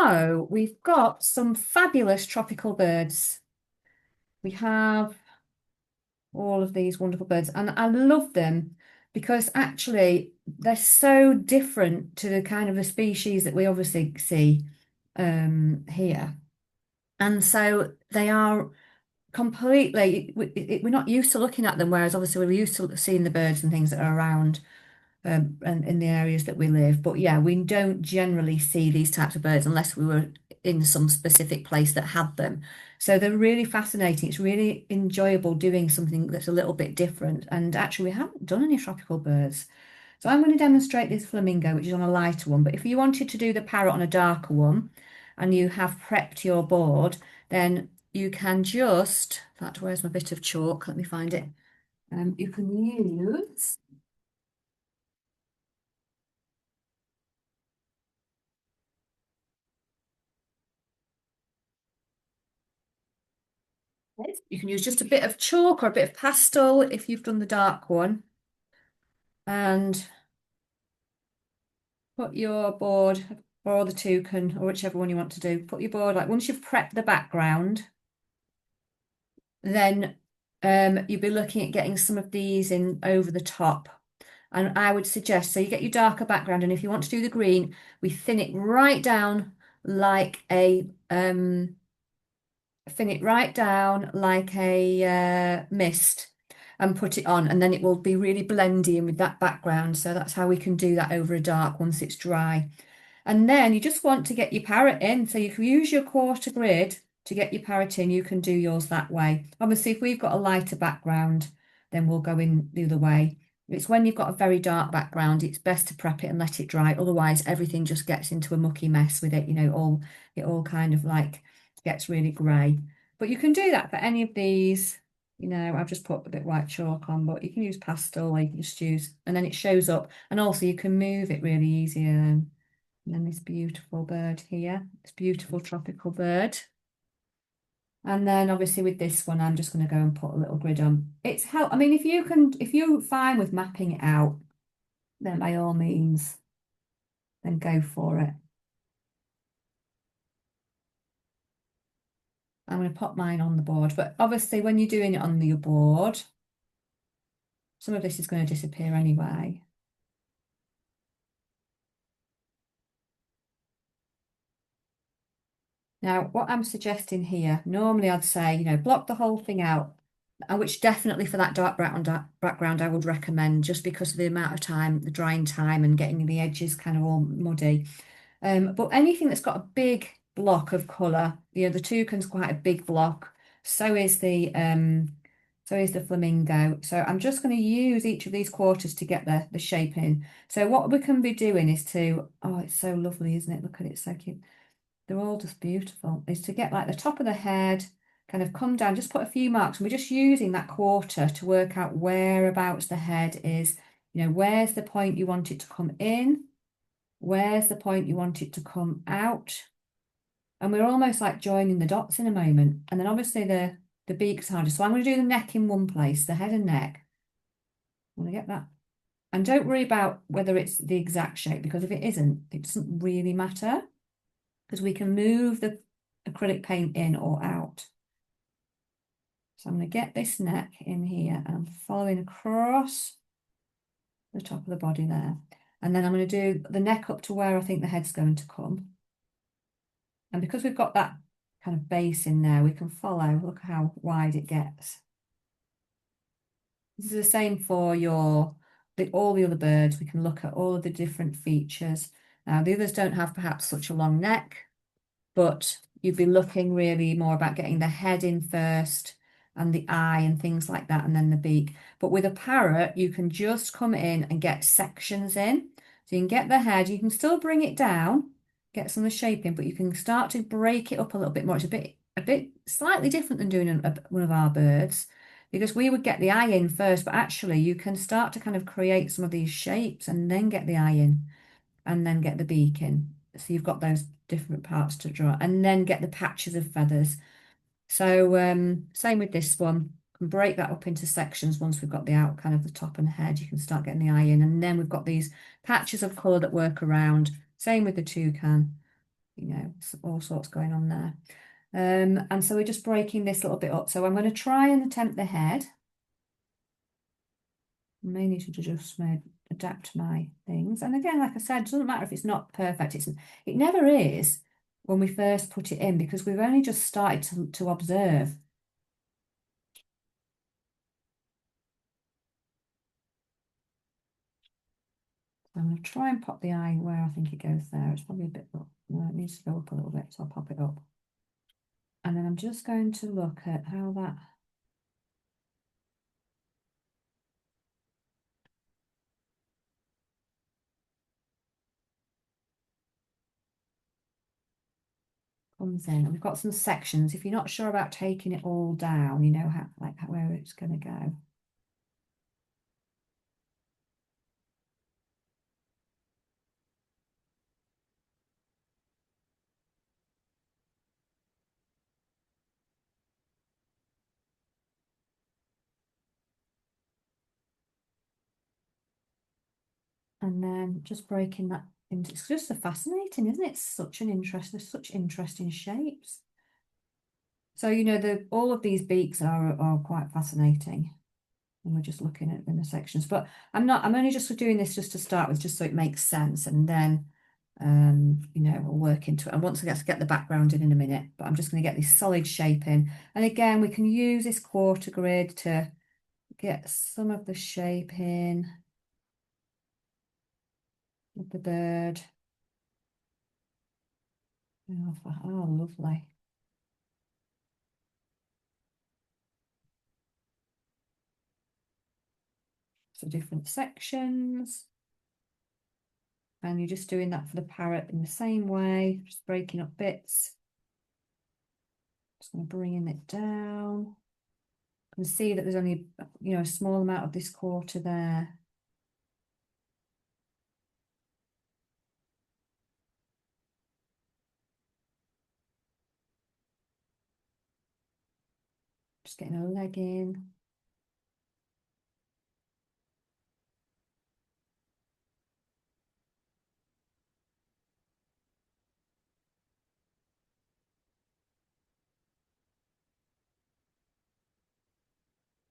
So we've got some fabulous tropical birds. We have all of these wonderful birds, and I love them because actually they're so different to the kind of the species that we obviously see here. And so they are completely, we're not used to looking at them, whereas obviously we're used to seeing the birds and things that are around and in the areas that we live. But yeah, we don't generally see these types of birds unless we were in some specific place that had them. So they're really fascinating. It's really enjoyable doing something that's a little bit different. And actually, we haven't done any tropical birds. So I'm going to demonstrate this flamingo, which is on a lighter one. But if you wanted to do the parrot on a darker one and you have prepped your board, then you can just, in fact, where's my bit of chalk? Let me find it. You can use You can use just a bit of chalk or a bit of pastel if you've done the dark one, and put your board, or the toucan, or whichever one you want to do. Put your board, like once you've prepped the background, then you'll be looking at getting some of these in over the top. And I would suggest, so you get your darker background, and if you want to do the green, we thin it right down like a mist and put it on, and then it will be really blendy in with that background. So that's how we can do that over a dark once it's dry. And then you just want to get your parrot in. So you can use your quarter grid to get your parrot in. You can do yours that way. Obviously, if we've got a lighter background, then we'll go in the other way. It's when you've got a very dark background, it's best to prep it and let it dry. Otherwise, everything just gets into a mucky mess with it. It all kind of like gets really grey. But you can do that for any of these. I've just put a bit white chalk on, but you can use pastel or you can just use, and then it shows up. And also you can move it really easier. And then this beautiful bird here, this beautiful tropical bird. And then obviously with this one, I'm just going to go and put a little grid on. I mean, if you're fine with mapping it out, then by all means, then go for it. I'm going to pop mine on the board, but obviously when you're doing it on your board, some of this is going to disappear anyway. Now, what I'm suggesting here, normally I'd say, block the whole thing out, which definitely for that dark background I would recommend, just because of the amount of time, the drying time and getting the edges kind of all muddy. But anything that's got a big block of colour, the toucan's quite a big block, so is the flamingo. So I'm just going to use each of these quarters to get the shape in. So what we can be doing is oh, it's so lovely, isn't it? Look at it, so cute. They're all just beautiful. Is to get like the top of the head, kind of come down, just put a few marks. And we're just using that quarter to work out whereabouts the head is. Where's the point you want it to come in? Where's the point you want it to come out? And we're almost like joining the dots in a moment. And then obviously the beak's harder. So I'm going to do the neck in one place, the head and neck. I want to get that. And don't worry about whether it's the exact shape, because if it isn't, it doesn't really matter, because we can move the acrylic paint in or out. So I'm going to get this neck in here and I'm following across the top of the body there. And then I'm going to do the neck up to where I think the head's going to come. And because we've got that kind of base in there, we can follow, look how wide it gets. This is the same for all the other birds. We can look at all of the different features. Now, the others don't have perhaps such a long neck, but you'd be looking really more about getting the head in first and the eye and things like that, and then the beak. But with a parrot, you can just come in and get sections in. So you can get the head, you can still bring it down, get some of the shape in, but you can start to break it up a little bit more. It's a bit slightly different than doing one of our birds, because we would get the eye in first, but actually you can start to kind of create some of these shapes and then get the eye in and then get the beak in. So you've got those different parts to draw and then get the patches of feathers. So same with this one. Can break that up into sections once we've got the out kind of the top and head. You can start getting the eye in, and then we've got these patches of colour that work around. Same with the toucan. you know, all sorts going on there. And so we're just breaking this little bit up. So I'm going to try and attempt the head. I may need to just adapt my things. And again, like I said, it doesn't matter if it's not perfect. It never is when we first put it in because we've only just started to observe. I'm going to try and pop the eye where I think it goes there. It's probably a bit up. No, it needs to go up a little bit, so I'll pop it up. And then I'm just going to look at how that comes in. And we've got some sections. If you're not sure about taking it all down, you know how where it's going to go. And then just breaking that into, it's just so fascinating, isn't it? There's such interesting shapes. So, you know, all of these beaks are quite fascinating. And we're just looking at in the sections. But I'm only just doing this just to start with, just so it makes sense. And then, you know, we'll work into it. And once I get the background in a minute, but I'm just going to get this solid shape in. And again, we can use this quarter grid to get some of the shape in with the bird. Oh, lovely. So different sections. And you're just doing that for the parrot in the same way, just breaking up bits. Just going to bring it down. You can see that there's only, you know, a small amount of this quarter there. Just getting a leg in.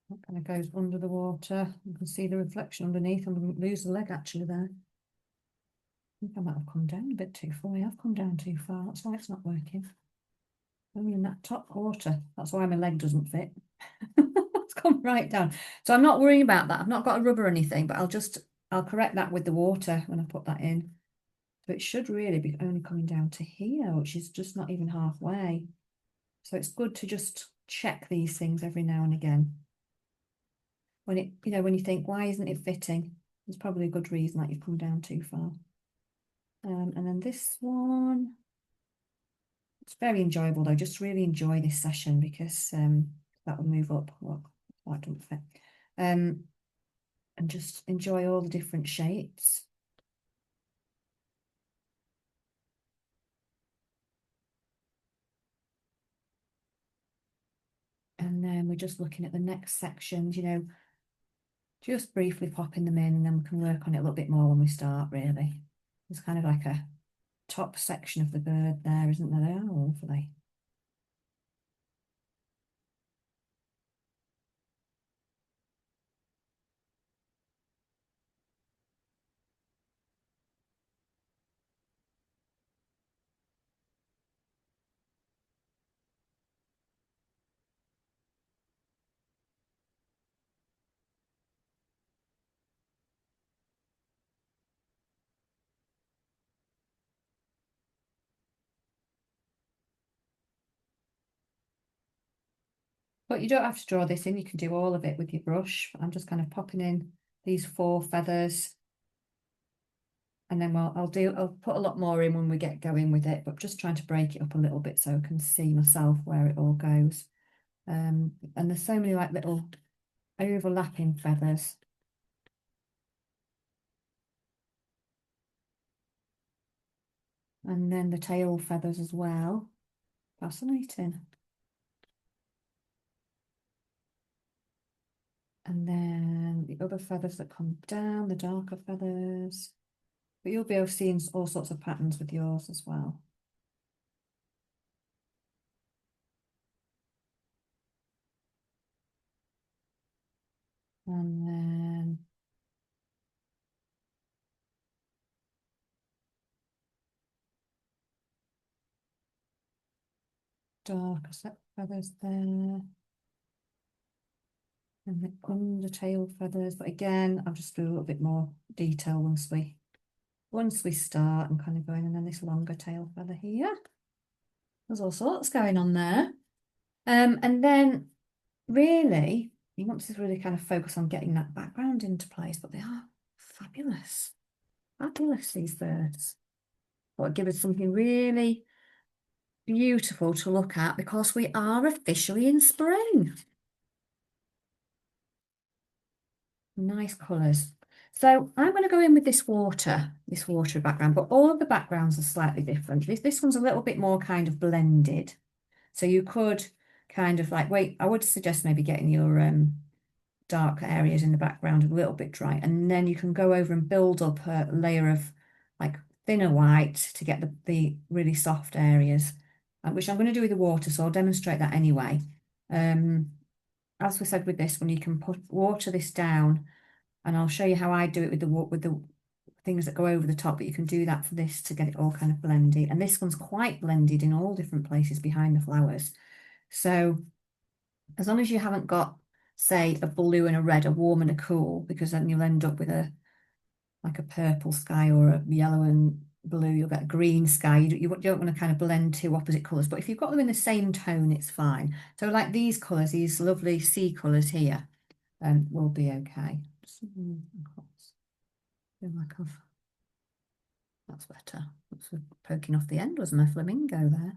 That kind of goes under the water. You can see the reflection underneath. I'm going to lose the leg actually there. I think I might have come down a bit too far. I've come down too far. That's why it's not working. Only in that top quarter. That's why my leg doesn't fit. It's come right down. So I'm not worrying about that. I've not got a rubber or anything, but I'll correct that with the water when I put that in. So it should really be only coming down to here, which is just not even halfway. So it's good to just check these things every now and again. When when you think, why isn't it fitting? There's probably a good reason that you've come down too far. And then this one, it's very enjoyable though. Just really enjoy this session because that will move up. Well, that doesn't fit. And just enjoy all the different shapes. And then we're just looking at the next sections, you know, just briefly popping them in and then we can work on it a little bit more when we start, really. There's kind of like a top section of the bird there, isn't there? They are lovely. But you don't have to draw this in, you can do all of it with your brush. I'm just kind of popping in these 4 feathers. And then I'll put a lot more in when we get going with it, but just trying to break it up a little bit so I can see myself where it all goes. And there's so many like little overlapping feathers. And then the tail feathers as well. Fascinating. And then the other feathers that come down, the darker feathers. But you'll be able to see all sorts of patterns with yours as well. And then darker set feathers there. And the undertail feathers, but again, I'll just do a little bit more detail once we start and kind of going, and then this longer tail feather here. There's all sorts going on there. And then really, you want to really kind of focus on getting that background into place, but they are fabulous. Fabulous, these birds. But give us something really beautiful to look at because we are officially in spring. Nice colours. So I'm going to go in with this water background, but all of the backgrounds are slightly different. This one's a little bit more kind of blended. So you could kind of like, I would suggest maybe getting your dark areas in the background a little bit dry, and then you can go over and build up a layer of like thinner white to get the really soft areas, which I'm going to do with the water, so I'll demonstrate that anyway. As we said with this one, you can water this down, and I'll show you how I do it with the things that go over the top, but you can do that for this to get it all kind of blended. And this one's quite blended in all different places behind the flowers. So as long as you haven't got, say, a blue and a red, a warm and a cool, because then you'll end up with like a purple sky or a yellow and blue, you'll get a green sky. You don't want to kind of blend two opposite colours, but if you've got them in the same tone, it's fine. So like these colours, these lovely sea colours here, will be okay. Feel like that's better. That's poking off the end, was my flamingo there.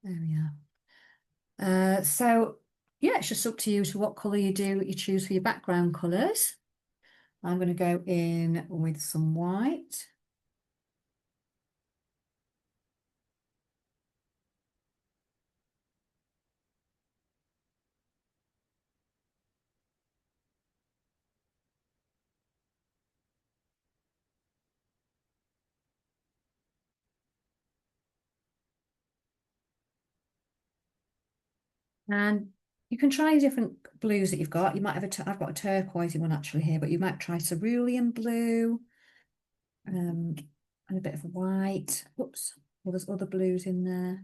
There we are. So yeah, it's just up to you to what colour you choose for your background colours. I'm going to go in with some white. And you can try different blues that you've got. You might have I've got a turquoisey one actually here, but you might try cerulean blue, and a bit of white. Oops, well, there's other blues in there.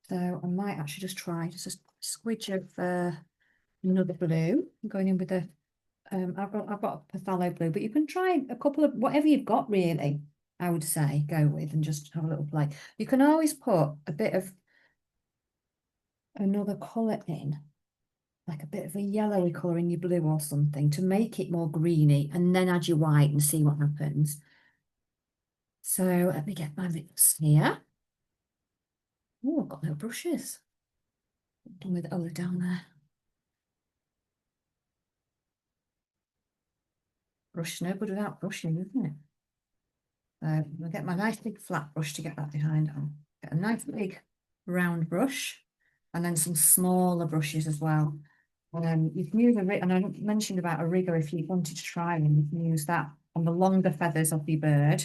So I might actually just try just a squidge of another blue. I'm going in with a I've got a phthalo blue, but you can try a couple of whatever you've got really, I would say, go with and just have a little play. You can always put a bit of another colour in, like a bit of a yellowy colour in your blue or something to make it more greeny, and then add your white and see what happens. So let me get my mix here. Oh, I've got no brushes. Done with they're down there. Brush no good without brushing, isn't it? I'll get my nice big flat brush to get that behind. I'll get a nice big round brush and then some smaller brushes as well. You can use a rig, and I mentioned about a rigger if you wanted to try them, you can use that on the longer feathers of your bird.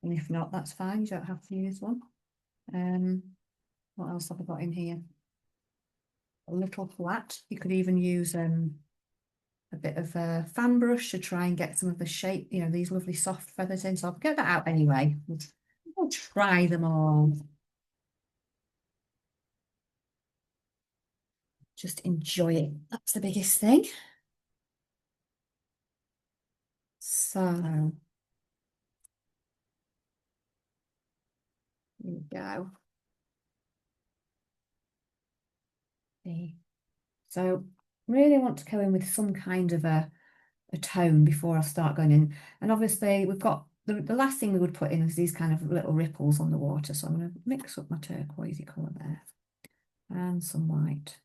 And if not, that's fine, you don't have to use one. What else have I got in here? A little flat. You could even use a bit of a fan brush to try and get some of the shape, these lovely soft feathers in. So I'll get that out anyway. We'll try them all. Just enjoy it. That's the biggest thing. So here we go. See. So really want to go in with some kind of a tone before I start going in. And obviously we've got the last thing we would put in is these kind of little ripples on the water. So I'm going to mix up my turquoisey colour there and some white,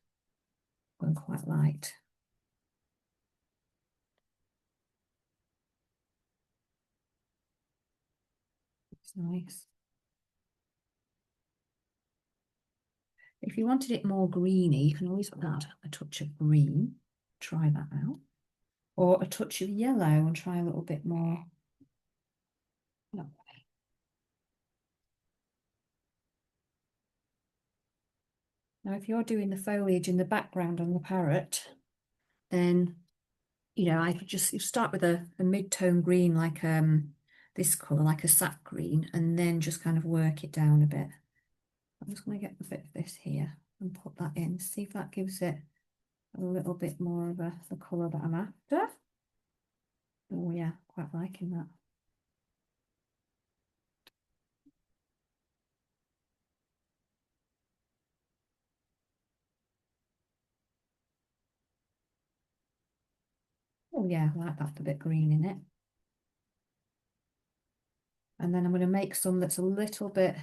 going quite light. It's nice. If you wanted it more greeny, you can always add a touch of green. Try that out. Or a touch of yellow and try a little bit more. Now, if you're doing the foliage in the background on the parrot, then, you know, I could just you start with a mid-tone green like this colour, like a sap green, and then just kind of work it down a bit. I'm just going to get a bit of this here and put that in, see if that gives it a little bit more of the colour that I'm after. Oh yeah, quite liking that. Oh yeah, I like that, a bit green in it. And then I'm going to make some that's a little bit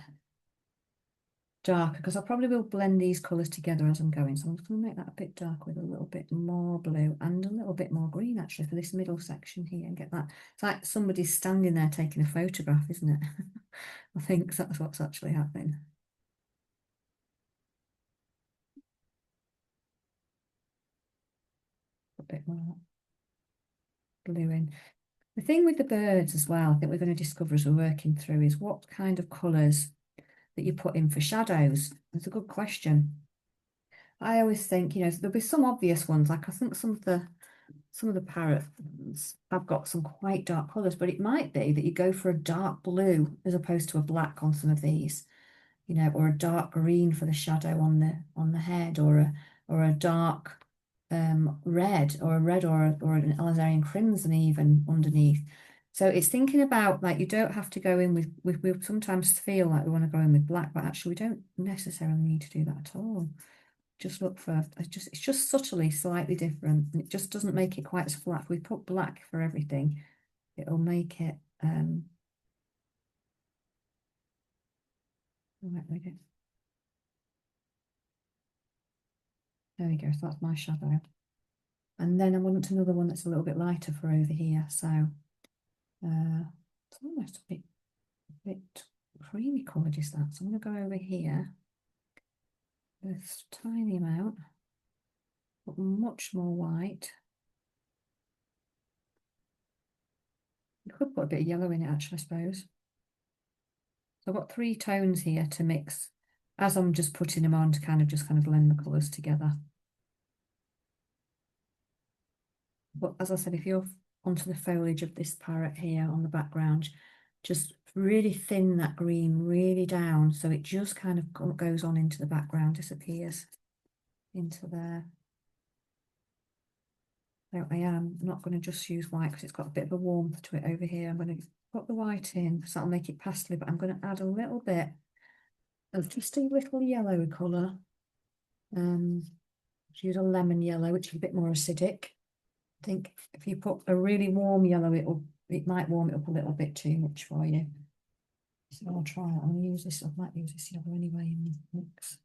darker because I probably will blend these colours together as I'm going. So I'm just going to make that a bit darker with a little bit more blue and a little bit more green actually for this middle section here and get that. It's like somebody's standing there taking a photograph, isn't it? I think that's what's actually happening. A bit more blue in. The thing with the birds as well, I think we're going to discover as we're working through is what kind of colours that you put in for shadows. It's a good question. I always think, you know, there'll be some obvious ones, like I think some of the parrots have got some quite dark colours, but it might be that you go for a dark blue as opposed to a black on some of these, you know, or a dark green for the shadow on the head, or a dark red, or a red or an alizarin crimson even underneath. So it's thinking about, like, you don't have to go in with we sometimes feel like we want to go in with black, but actually we don't necessarily need to do that at all. Just look for it's just subtly slightly different, and it just doesn't make it quite as flat. If we put black for everything, it'll make it right, there we go. So that's my shadow. And then I want another one that's a little bit lighter for over here. So it's almost a bit creamy coloured is that. So I'm gonna go over here, this tiny amount, but much more white. You could put a bit of yellow in it actually, I suppose. So I've got 3 tones here to mix as I'm just putting them on to kind of blend the colours together. But as I said, if you're onto the foliage of this parrot here on the background, just really thin that green really down so it just kind of goes on into the background, disappears into there. So I am not going to just use white because it's got a bit of a warmth to it over here. I'm going to put the white in so that'll make it pastely, but I'm going to add a little bit of just a little yellow colour. Use a lemon yellow, which is a bit more acidic. I think if you put a really warm yellow, it might warm it up a little bit too much for you. So I'll try it. I'm going to use this. I might use this yellow anyway in the mix.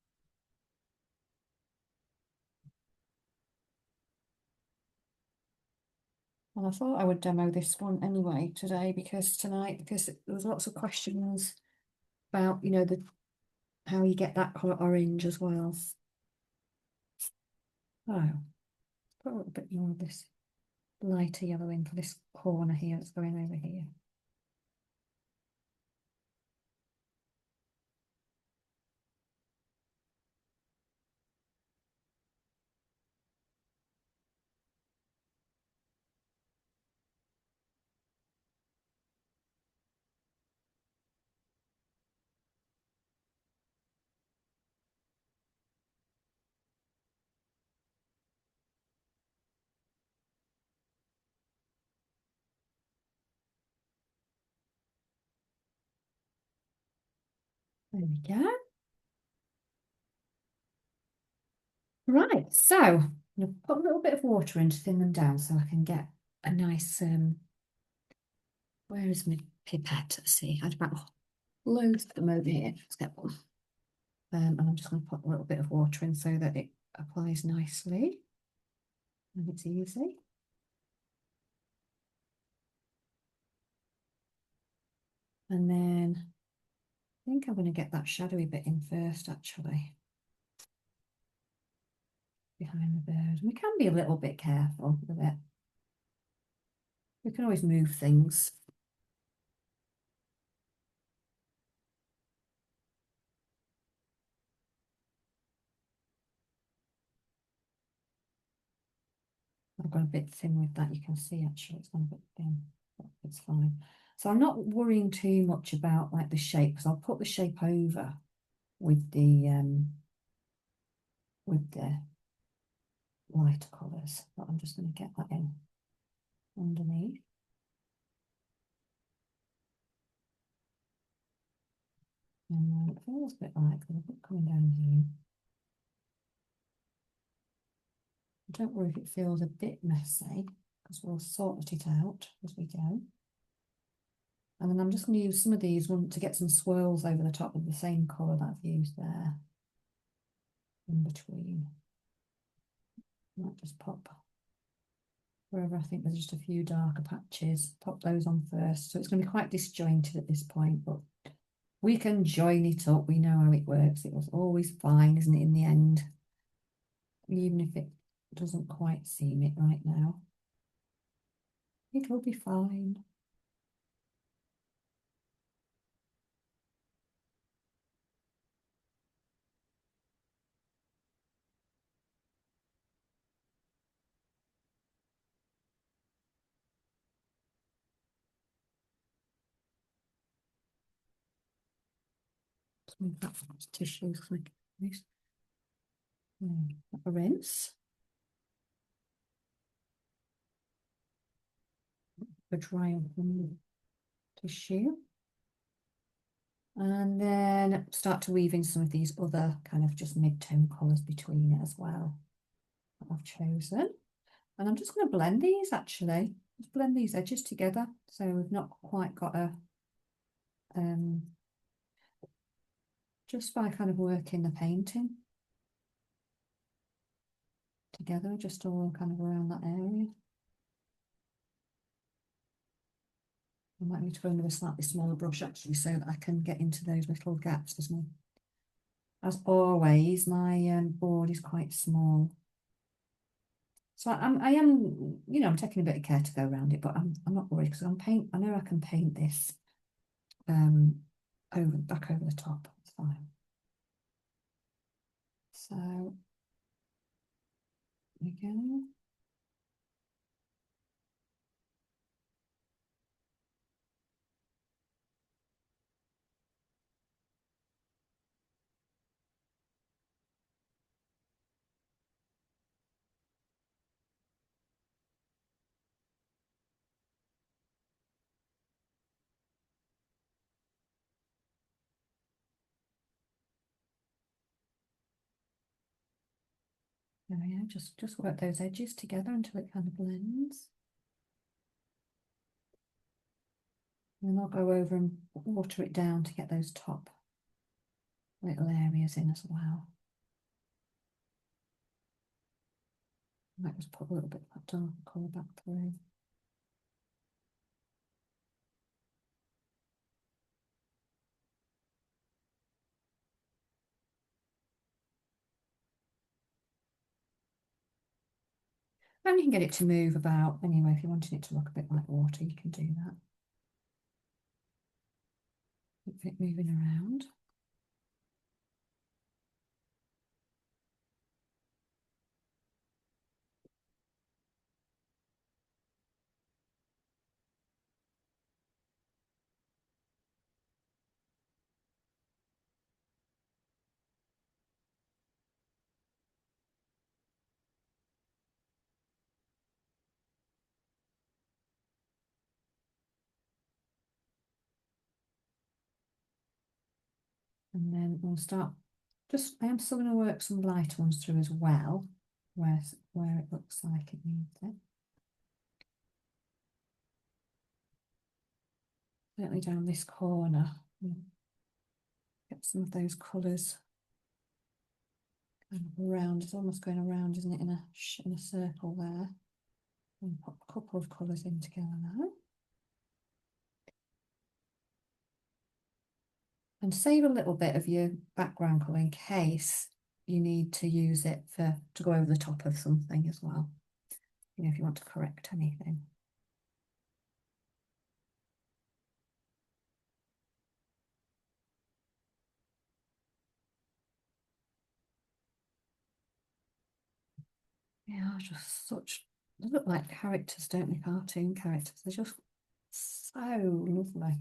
Well, I thought I would demo this one anyway because there was lots of questions about, you know, how you get that colour orange as well. So put a little bit more of this lighter yellow in for this corner here that's going over here. There we go. Right, so I'm going to put a little bit of water in to thin them down so I can get a nice, where is my pipette? Let's see, I had about loads of them over here. Let's get one. And I'm just going to put a little bit of water in so that it applies nicely and it's easy. And then I think I'm going to get that shadowy bit in first, actually, behind the bird. We can be a little bit careful with it. We can always move things. I've gone a bit thin with that. You can see actually it's gone a bit thin, but it's fine. So I'm not worrying too much about like the shape because I'll put the shape over with the lighter colours, but I'm just going to get that in underneath. And it feels a bit like there's a bit coming down here. Don't worry if it feels a bit messy because we'll sort it out as we go. And then I'm just going to use some of these to get some swirls over the top of the same colour that I've used there in between. Might just pop wherever I think there's just a few darker patches, pop those on first. So it's going to be quite disjointed at this point, but we can join it up. We know how it works. It was always fine, isn't it, in the end? Even if it doesn't quite seem it right now. It will be fine. Let's move that tissue like this. A rinse. A dry on tissue. And then start to weave in some of these other kind of just mid-tone colours between it as well that I've chosen. And I'm just going to blend these actually. Just blend these edges together. So we've not quite got a just by kind of working the painting together, just all kind of around that area. I might need to go in with a slightly smaller brush actually so that I can get into those little gaps as well. As always, my board is quite small. So I am, you know, I'm taking a bit of care to go around it, but I'm not worried because I know I can paint this back over the top. It's fine. So there we go. There we go. Just work those edges together until it kind of blends. And then I'll go over and water it down to get those top little areas in as well. I might just put a little bit of that dark colour back through. And you can get it to move about anyway. If you're wanting it to look a bit like water, you can do that. Keep it moving around. And then we'll start, I am still going to work some light ones through as well, where it looks like it needs it. Certainly down this corner, get some of those colours kind of around. It's almost going around, isn't it, in a circle there. And pop a couple of colours in together now. And save a little bit of your background colour in case you need to use it to go over the top of something as well. You know, if you want to correct anything. Yeah, just such They look like characters, don't they? Cartoon characters. They're just so lovely.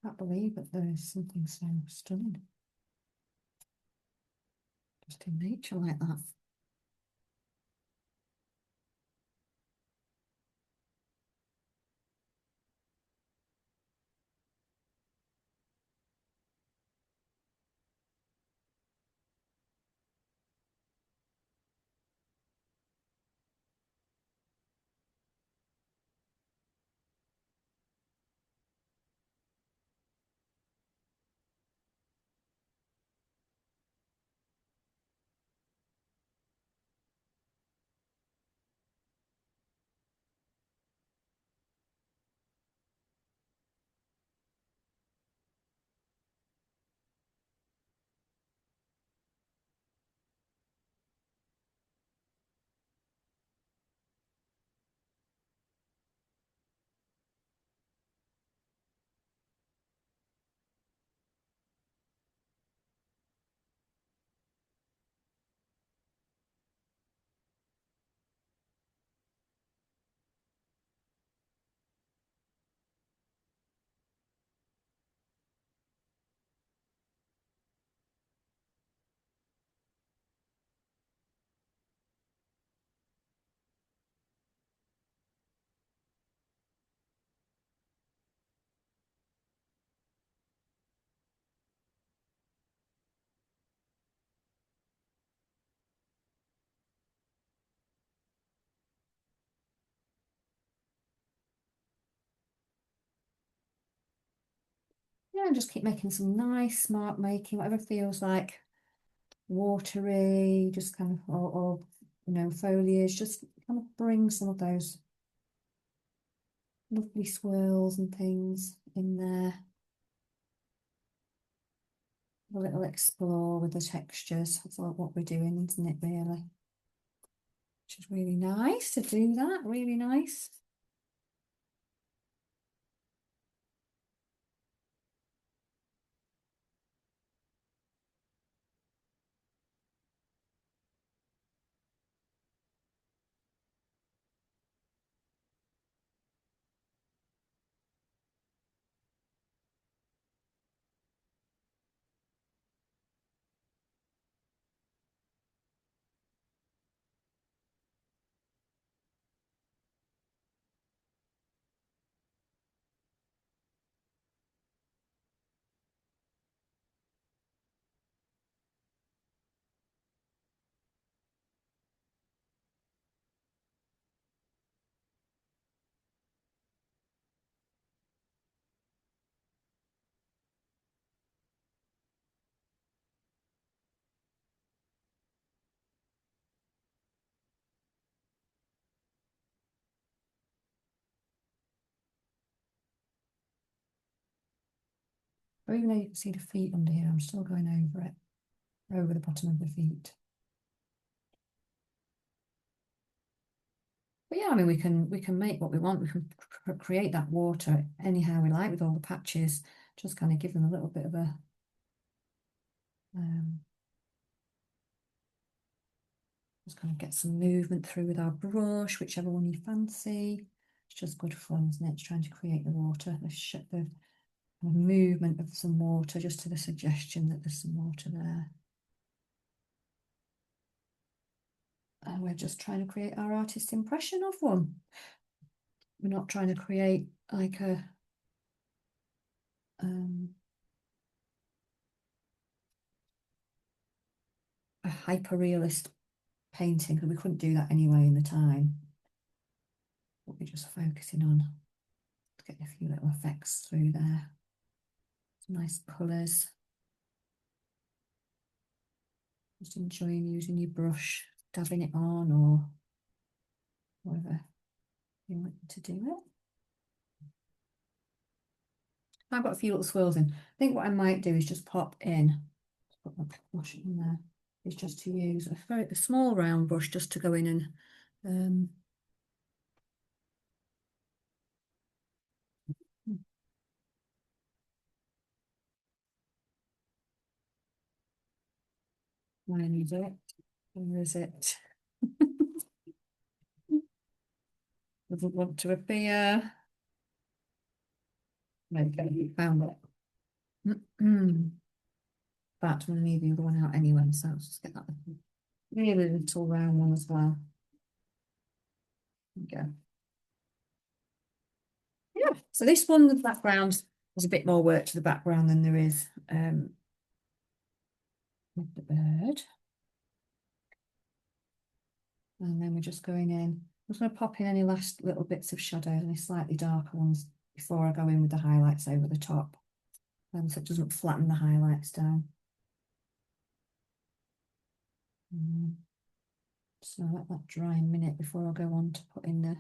Can't believe that there's something so stunning just in nature like that. Yeah, and just keep making some nice, smart making, whatever feels like watery, just kind of, or foliage, just kind of bring some of those lovely swirls and things in there. A little explore with the textures. That's what we're doing, isn't it, really? Which is really nice to do that, really nice. Or even though you can see the feet under here, I'm still going over it, over the bottom of the feet. But yeah, I mean, we can make what we want. We can create that water anyhow we like with all the patches. Just kind of give them a little bit of a um, just kind of get some movement through with our brush, whichever one you fancy. It's just good fun, isn't it? Trying to create the water, the kind of movement of some water, just to the suggestion that there's some water there. And we're just trying to create our artist impression of one. We're not trying to create like a hyper realist painting, because we couldn't do that anyway in the time. But we're just focusing on getting a few little effects through there. Some nice colours. Just enjoying using your brush, dabbing it on, or whatever you want to do it. I've got a few little swirls in. I think what I might do is just pop in, put my brush in there, is just to use a small round brush just to go in and line it. Where is it? Doesn't want to appear. There you go, you found it. But I'm going to need the other one out anyway, so let's just get that really little round one as well. There we go. Yeah, so this one, the background, there's a bit more work to the background than there is with the bird. And then we're just going in. I'm just going to pop in any last little bits of shadow, any slightly darker ones before I go in with the highlights over the top. So it doesn't flatten the highlights down. So I'll let that dry a minute before I go on to put in the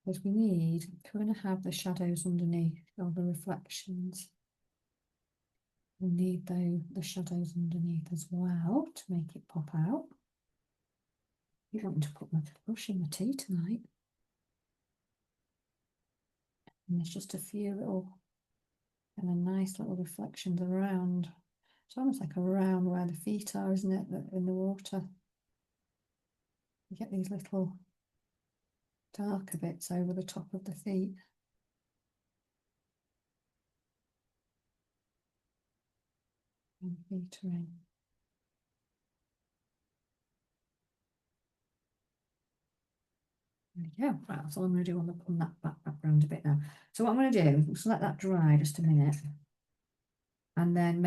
because we need, if we're going to have the shadows underneath or the reflections, we need the shadows underneath as well to make it pop out. You don't want to put my brush in my tea tonight. And there's just a few little kind of nice little reflections around. It's almost like around where the feet are, isn't it? In the water. You get these little darker bits over the top of the feet. And feet are in. There we go. Right, that's all I'm going to do on that background a bit now. So what I'm going to do is let that dry just a minute, and then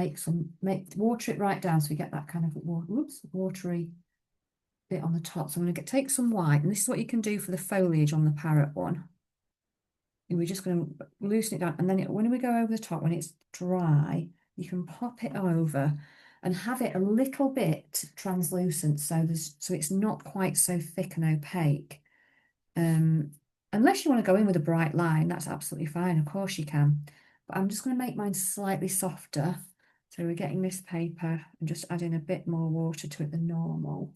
water it right down so we get that kind of watery bit on the top. So I'm going to take some white, and this is what you can do for the foliage on the parrot one. And we're just going to loosen it down, and then when we go over the top, when it's dry, you can pop it over and have it a little bit translucent, so it's not quite so thick and opaque. Unless you want to go in with a bright line, that's absolutely fine. Of course you can. But I'm just going to make mine slightly softer. So we're getting this paper and just adding a bit more water to it than normal.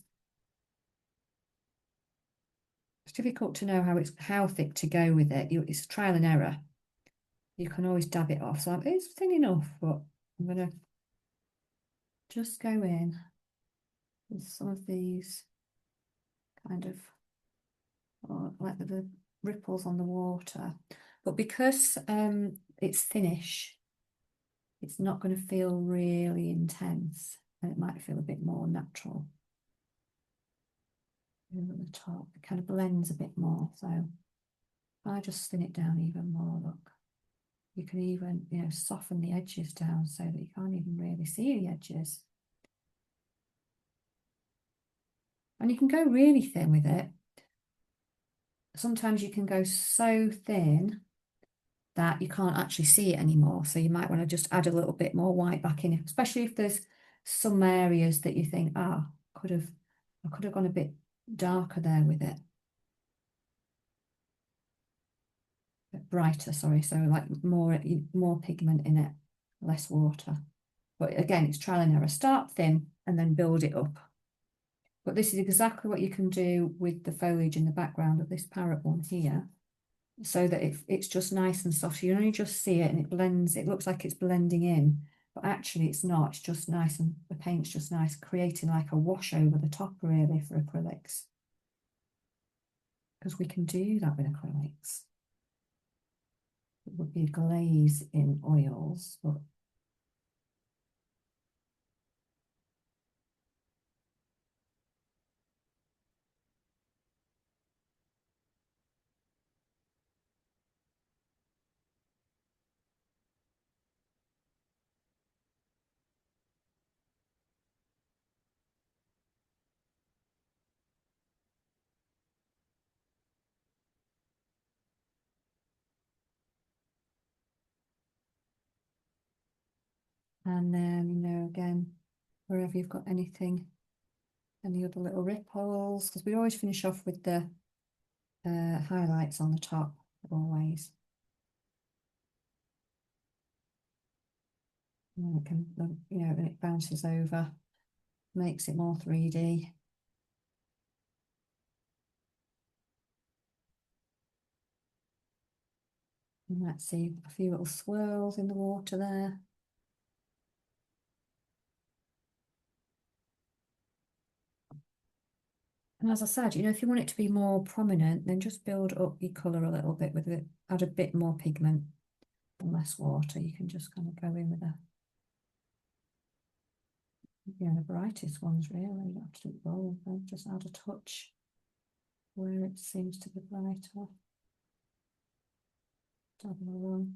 It's difficult to know how thick to go with it. It's trial and error. You can always dab it off. So it's thin enough, but I'm going to just go in with some of these kind of like the ripples on the water. But because it's thinnish, it's not going to feel really intense, and it might feel a bit more natural. Over the top, it kind of blends a bit more. So if I just thin it down even more, look, you can even, soften the edges down so that you can't even really see the edges. And you can go really thin with it. Sometimes you can go so thin that you can't actually see it anymore. So you might want to just add a little bit more white back in, especially if there's some areas that you think, I could have gone a bit darker there with it. A bit brighter, sorry. So like more pigment in it, less water. But again, it's trial and error. Start thin and then build it up. But this is exactly what you can do with the foliage in the background of this parrot one here, so that it's just nice and soft. You only just see it and it blends. It looks like it's blending in, but actually it's not. It's just nice, and the paint's just nice, creating like a wash over the top really for acrylics. Because we can do that with acrylics. It would be a glaze in oils, but and then again, wherever you've got anything, any other little ripples, because we always finish off with the highlights on the top always. And it can, and it bounces over, makes it more 3D. You might see a few little swirls in the water there. And as I said, if you want it to be more prominent, then just build up your colour a little bit with it, add a bit more pigment and less water. You can just kind of go in with the brightest ones really. You don't have to do all of them, just add a touch where it seems to be brighter. Dab along.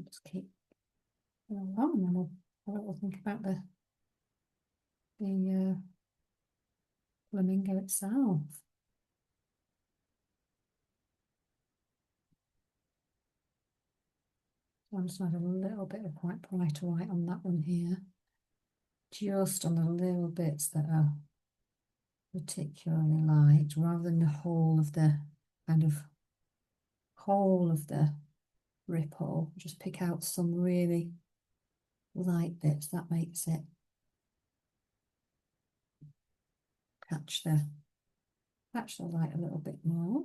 Just keep going along and then we'll have a little think about the flamingo itself. So I'm just going to add a little bit of quite brighter white on that one here. Just on the little bits that are particularly light, rather than the whole of the ripple. Just pick out some really light bits. That makes it catch the light a little bit more.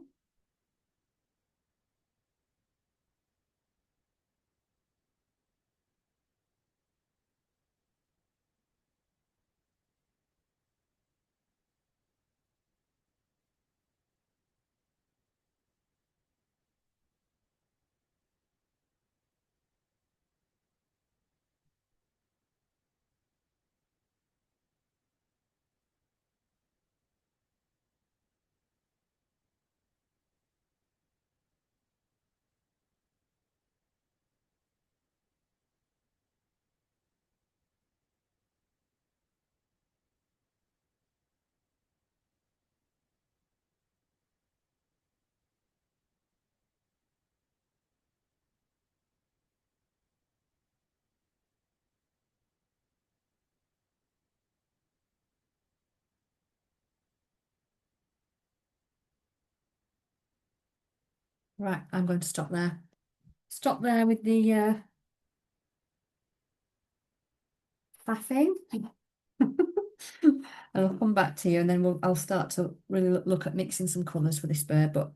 Right, I'm going to stop there. Stop there with the faffing. And I'll come back to you and then I'll start to really look at mixing some colours for this bird, but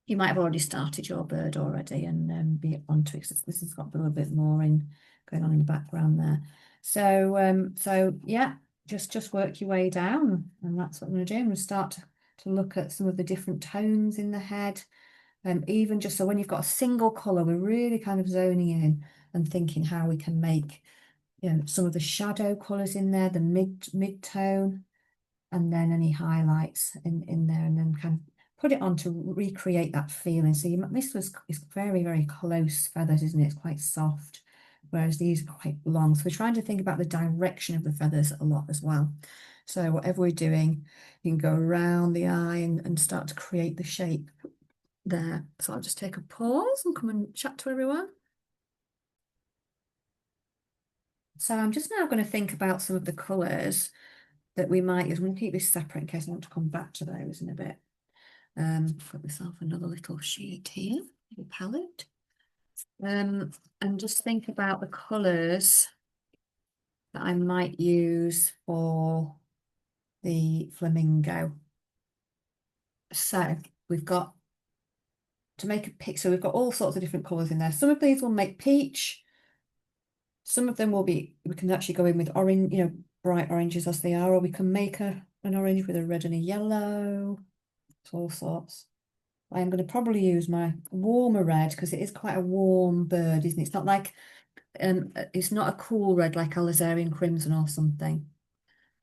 you might have already started your bird already and be onto it. This has got a little bit more going on in the background there. So yeah, just work your way down, and that's what I'm going to do. I'm going to start to look at some of the different tones in the head, and even just so when you've got a single colour, we're really kind of zoning in and thinking how we can make some of the shadow colours in there, the mid tone, and then any highlights in there, and then kind of put it on to recreate that feeling. So is very, very close feathers, isn't it? It's quite soft, whereas these are quite long. So we're trying to think about the direction of the feathers a lot as well. So whatever we're doing, you can go around the eye and start to create the shape there. So I'll just take a pause and come and chat to everyone. So I'm just now going to think about some of the colours that we might use. I'm going to keep this separate in case I want to come back to those in a bit. Put myself another little sheet here, a palette. And just think about the colours that I might use for the flamingo. So we've got to make a pick. So we've got all sorts of different colours in there. Some of these will make peach. Some of them will be, we can actually go in with orange, bright oranges as they are, or we can make an orange with a red and a yellow. It's all sorts. I am going to probably use my warmer red because it is quite a warm bird, isn't it? It's not like, it's not a cool red like alizarin crimson or something.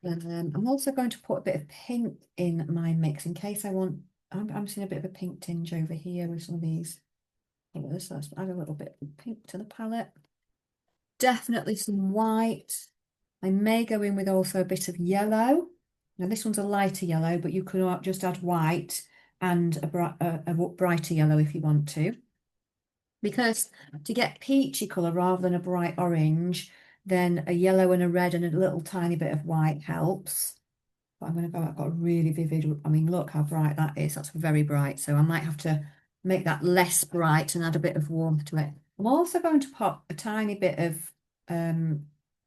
I'm also going to put a bit of pink in my mix in case I want, I'm seeing a bit of a pink tinge over here with some of these colours. So let's add a little bit of pink to the palette. Definitely some white. I may go in with also a bit of yellow. Now this one's a lighter yellow, but you could just add white and a brighter yellow if you want to. Because to get peachy colour rather than a bright orange, then a yellow and a red and a little tiny bit of white helps. But I'm going to go, I've got a really vivid, I mean, look how bright that is. That's very bright. So I might have to make that less bright and add a bit of warmth to it. I'm also going to pop a tiny bit of,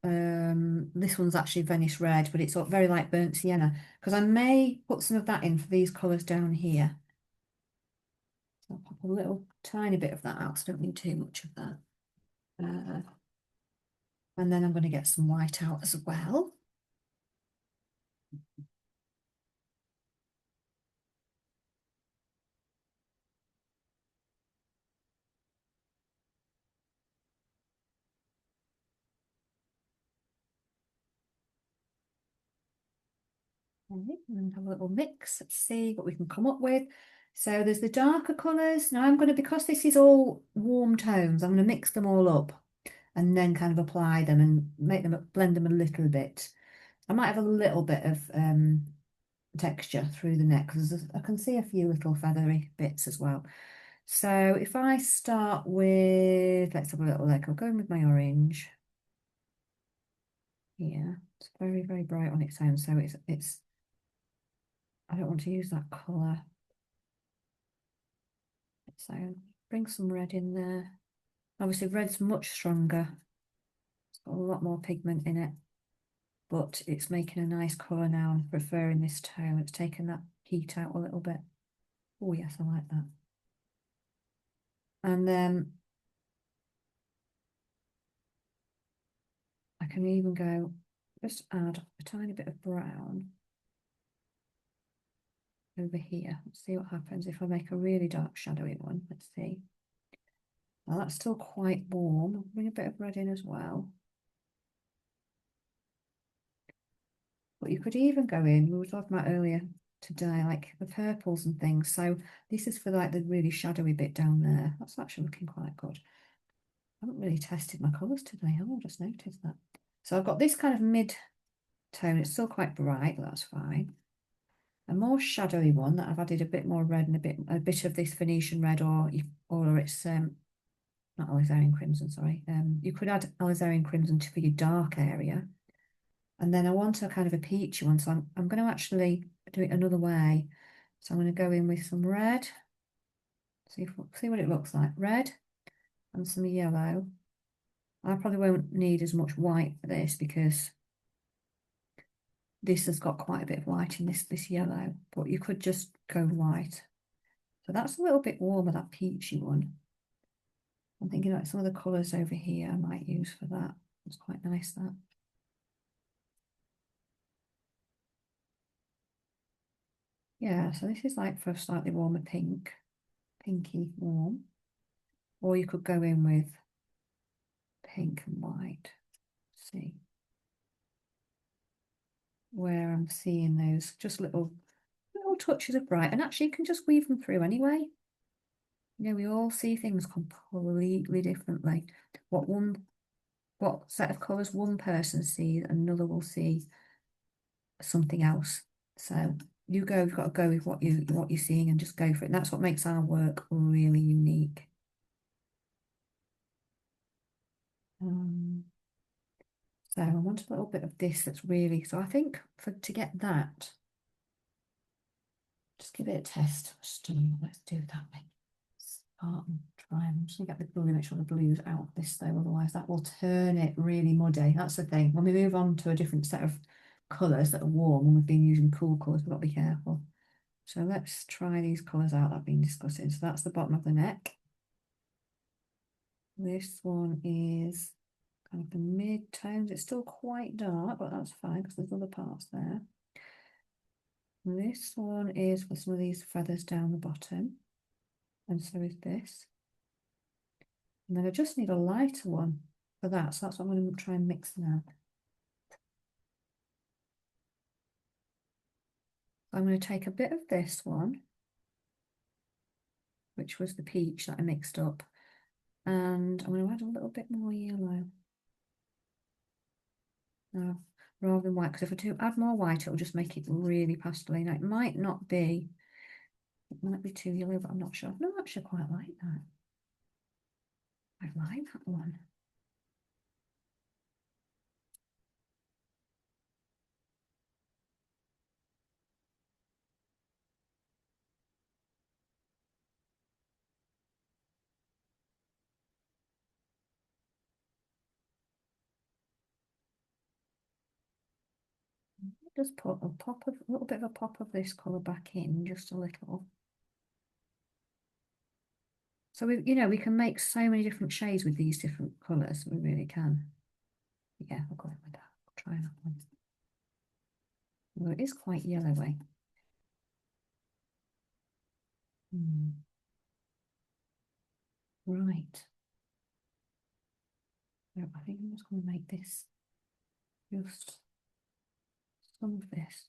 this one's actually Venice red, but it's very light burnt sienna, because I may put some of that in for these colours down here. So I'll pop a little tiny bit of that out, so I don't need too much of that. And then I'm going to get some white out as well. And have a little mix. Let's see what we can come up with. So there's the darker colours. Now I'm going to, because this is all warm tones, I'm going to mix them all up and then kind of apply them and make them, blend them a little bit. I might have a little bit of texture through the neck because I can see a few little feathery bits as well. So if I start with, let's have a little look. I'll go in with my orange. Here, it's very, very bright on its own, so it's I don't want to use that colour. So bring some red in there. Obviously red's much stronger. It's got a lot more pigment in it, but it's making a nice colour now. I'm preferring this tone. It's taken that heat out a little bit. Oh yes, I like that. And then I can even go, just add a tiny bit of brown over here. Let's see what happens if I make a really dark shadowy one. Let's see. Now that's still quite warm. I'll bring a bit of red in as well. But you could even go in, we were talking about earlier today, like the purples and things. So this is for like the really shadowy bit down there. That's actually looking quite good. I haven't really tested my colours today, have I? Just noticed that. So I've got this kind of mid-tone. It's still quite bright, but that's fine. A more shadowy one that I've added a bit more red and a bit of this Venetian red, or it's not alizarin crimson, sorry. You could add alizarin crimson for your dark area. And then I want a kind of a peachy one, so I'm going to actually do it another way. So I'm going to go in with some red. See what it looks like. Red and some yellow. I probably won't need as much white for this because this has got quite a bit of white in this yellow, but you could just go white. So that's a little bit warmer, that peachy one. I'm thinking like some of the colours over here I might use for that. It's quite nice, that. Yeah, so this is like for a slightly warmer pink, pinky warm. Or you could go in with pink and white. See where I'm seeing those just little touches of bright, and actually you can just weave them through anyway. You know, we all see things completely differently. What set of colours one person sees, another will see something else. So you've got to go with what you're seeing and just go for it. And that's what makes our work really unique. So I want a little bit of this that's really, so I think to get that, just give it a test. Let's do that. Start and try and just get the blue, make sure the blue's out this though, otherwise that will turn it really muddy. That's the thing. When we move on to a different set of colours that are warm and we've been using cool colours, we've got to be careful. So let's try these colours out that I've been discussing. So that's the bottom of the neck. This one is kind of the mid-tones. It's still quite dark, but that's fine because there's other parts there. This one is for some of these feathers down the bottom, and so is this. And then I just need a lighter one for that, so that's what I'm going to try and mix now. I'm going to take a bit of this one, which was the peach that I mixed up, and I'm going to add a little bit more yellow. Now, rather than white, because if I do add more white, it'll just make it really pastel-y. Now, it might be too yellow, but I'm not sure. No, actually, I quite like that. I like that one. Just put a little bit of a pop of this colour back in, just a little. So we can make so many different shades with these different colours. We really can. Yeah, I'll go with that. I'll try that one. Well, it is quite yellowy. Right. So I think I'm just going to make this just some of this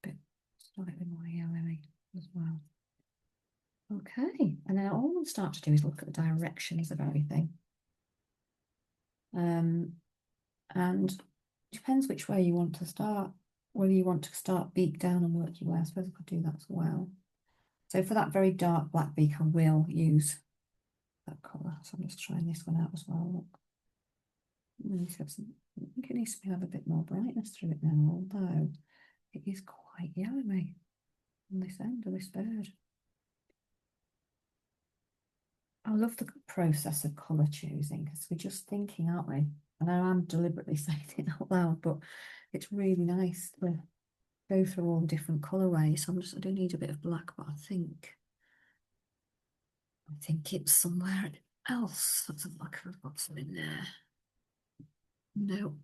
a bit slightly more yellowy as well. Okay, and then all we'll start to do is look at the directions of everything. And it depends which way you want to start, whether you want to start beak down and work your way. I suppose I could do that as well. So for that very dark black beak, I will use that colour. So I'm just trying this one out as well. Look. I think it needs to have a bit more brightness through it now, although it is quite yellowy on this end of this bird. I love the process of colour choosing because we're just thinking, aren't we? I know I'm deliberately saying it out loud, but it's really nice to go through all the different colourways. I do need a bit of black, but I think it's somewhere else. Let's have a look if I've got some in there. No.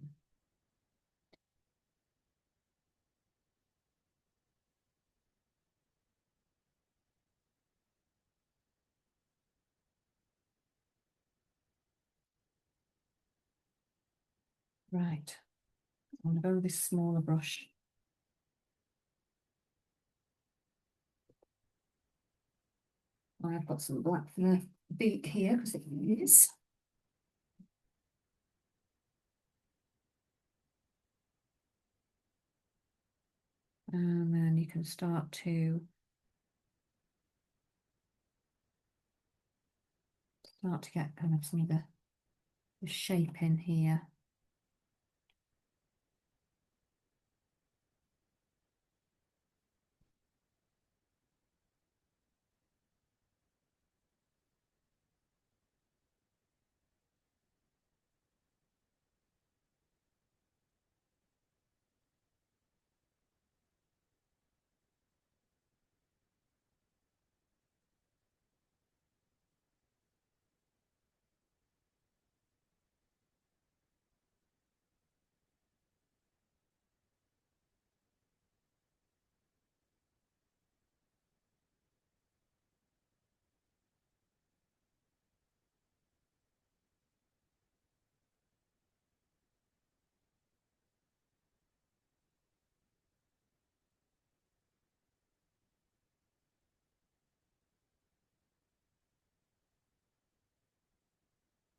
Right. I'm going to go with this smaller brush. I've got some black for the beak here because it is. And then you can start to get kind of some of the shape in here.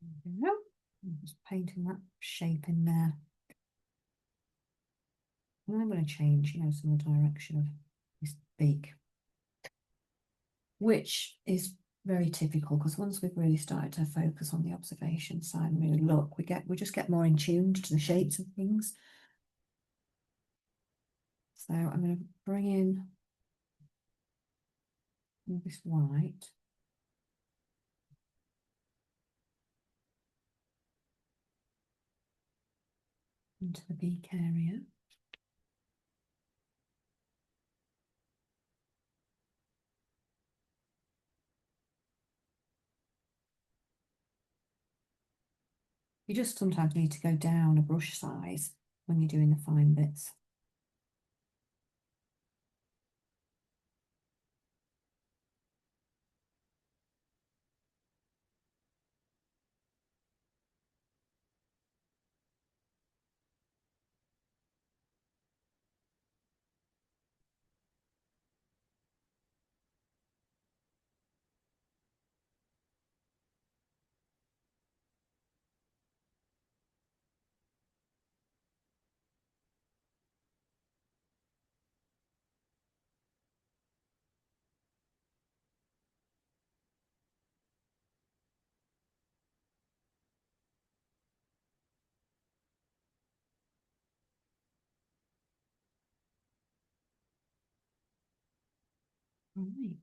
There we go. I'm just painting that shape in there. And I'm going to change, some of the direction of this beak, which is very typical because once we've really started to focus on the observation side and really look, we just get more in tune to the shapes of things. So I'm going to bring in all this white. Into the beak area. You just sometimes need to go down a brush size when you're doing the fine bits. Right.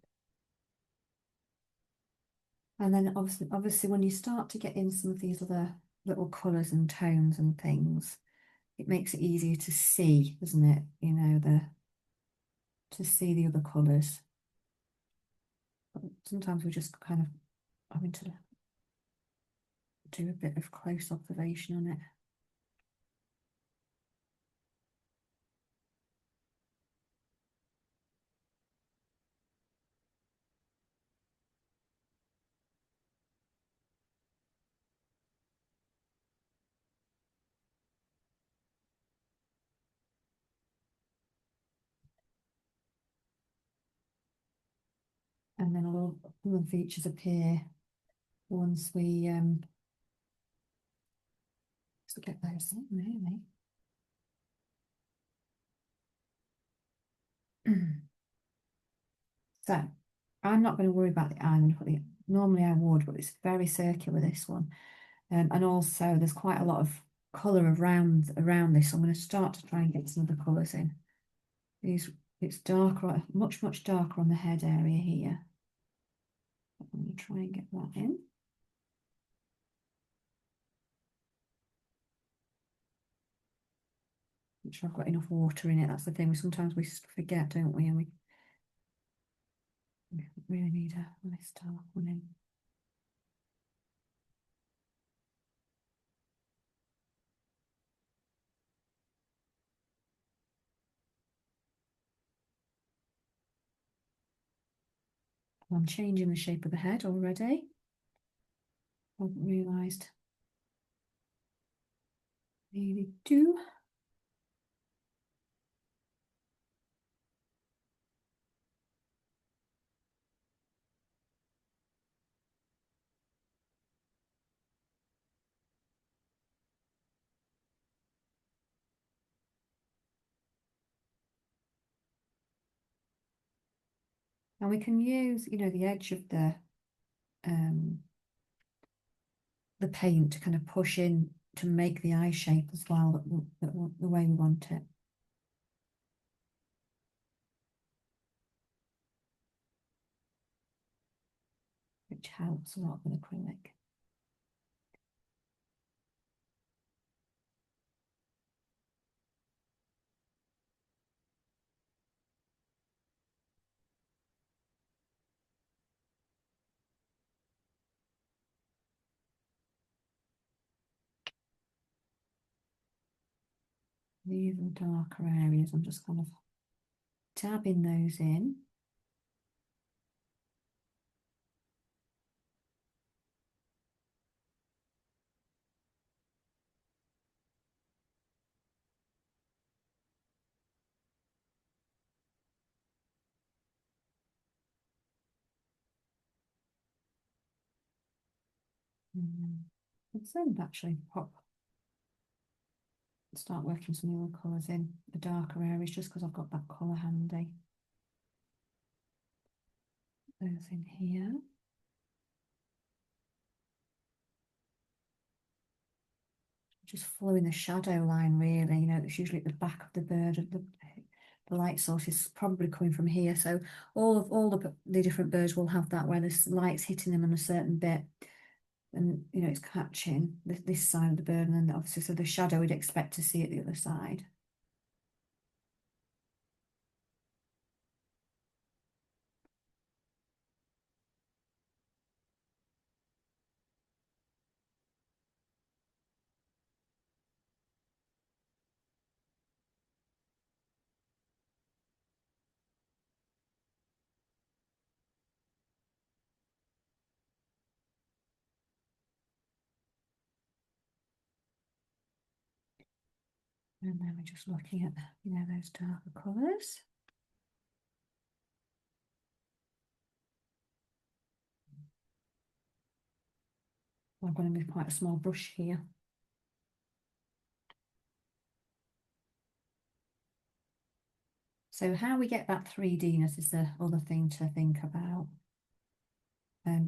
And then obviously when you start to get in some of these other little colours and tones and things, it makes it easier to see, doesn't it? You know, to see the other colours. But sometimes we just kind of having to do a bit of close observation on it. And then all the features appear once we get those in, really. So I'm not going to worry about the eye. I'm going to put the, normally I would, but it's very circular, this one. And also there's quite a lot of colour around this. So I'm going to start to try and get some other colours in. These, it's darker, much darker on the head area here. I'm going to try and get that in. Make sure I've got enough water in it. That's the thing. Sometimes we forget, don't we? And we really need a nice dark one in. I'm changing the shape of the head already. I haven't realised. Nearly do. And we can use, you know, the edge of um the paint to kind of push in to make the eye shape as well, the way we want it. Which helps a lot with acrylic. These are darker areas. I'm just kind of dabbing those in. And then actually start working some other colours in the darker areas just because I've got that colour handy. Those in here. Just following the shadow line, really. You know, it's usually at the back of the bird. The light source is probably coming from here. So all the different birds will have that where there's light's hitting them on a certain bit, and you know it's catching this side of the bird, and then obviously so the shadow we'd expect to see at the other side. And then we're just looking at, those darker colours. I'm going to move quite a small brush here. So how we get that 3Dness is the other thing to think about.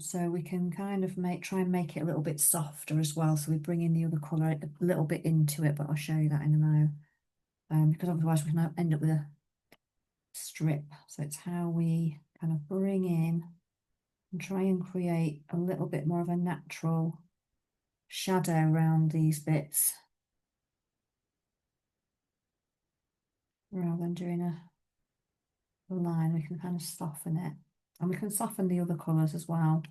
So we can kind of try and make it a little bit softer as well. So we bring in the other colour a little bit into it, but I'll show you that in a moment. Because otherwise we can end up with a strip. So it's how we kind of bring in and try and create a little bit more of a natural shadow around these bits, rather than doing a line. We can kind of soften it, and we can soften the other colours as well,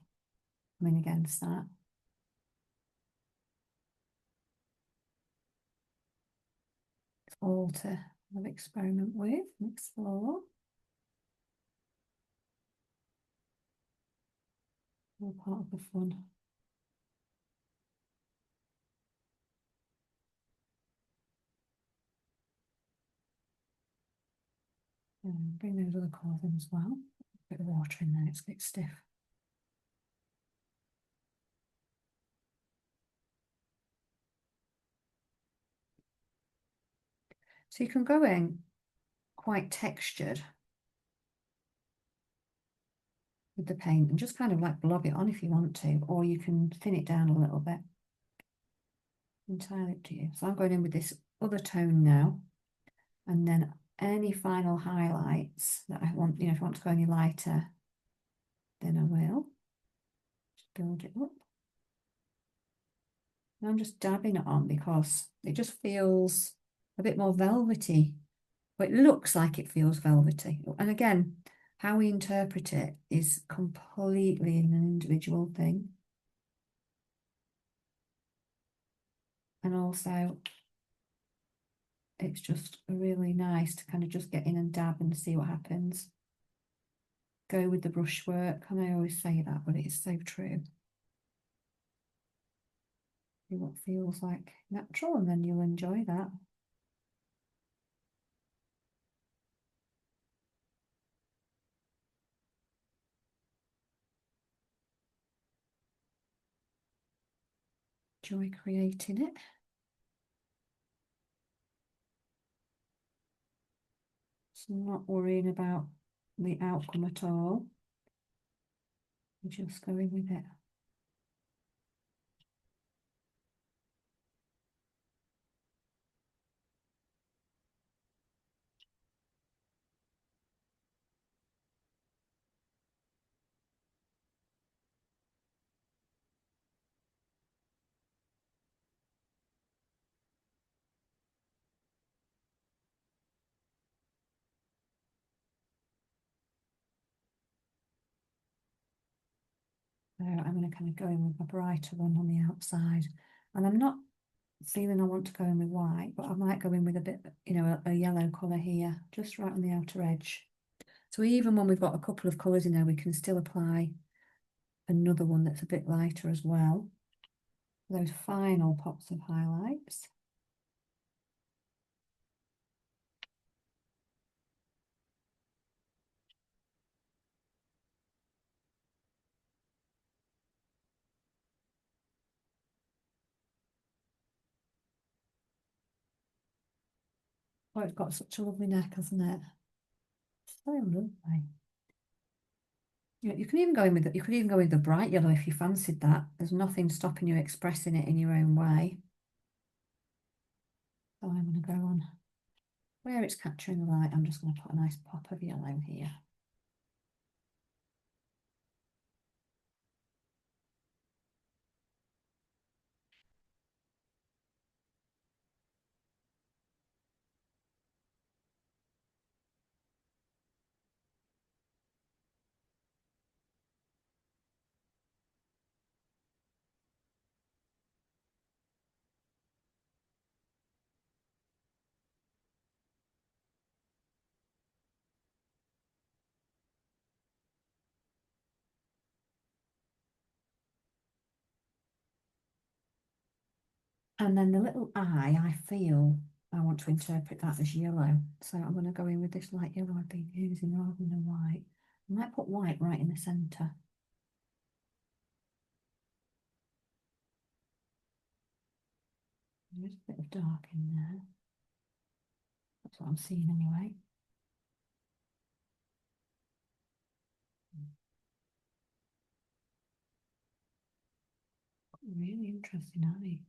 coming against that. It's all to have experiment with and explore. All part of the fun. Bring those other colours in as well. A bit of water in there, it's a bit stiff. So you can go in quite textured with the paint and just kind of like blob it on if you want to, or you can thin it down a little bit. Entirely up to you. So I'm going in with this other tone now, and then any final highlights that I want, if I want to go any lighter, then I will just build it up. And I'm just dabbing it on because it just feels a bit more velvety. But it looks like it feels velvety. And again, how we interpret it is completely an individual thing. And also, it's just really nice to kind of just get in and dab and see what happens. Go with the brushwork, and I always say that, but it is so true. See what feels like natural, and then you'll enjoy that. Enjoy creating it. So not worrying about the outcome at all. Just going with it. So I'm going to kind of go in with a brighter one on the outside. And I'm not feeling I want to go in with white, but I might go in with a bit, a yellow colour here, just right on the outer edge. So even when we've got a couple of colours in there, we can still apply another one that's a bit lighter as well. Those final pops of highlights. Oh, it's got such a lovely neck, hasn't it? So lovely. You can even go in with you could even go with the bright yellow if you fancied that. There's nothing stopping you expressing it in your own way. So I'm going to go on where it's capturing the light. I'm just going to put a nice pop of yellow here. And then the little eye, I feel, I want to interpret that as yellow. So I'm going to go in with this light yellow I've been using rather than the white. I might put white right in the centre. There's a bit of dark in there. That's what I'm seeing anyway. Really interesting eye.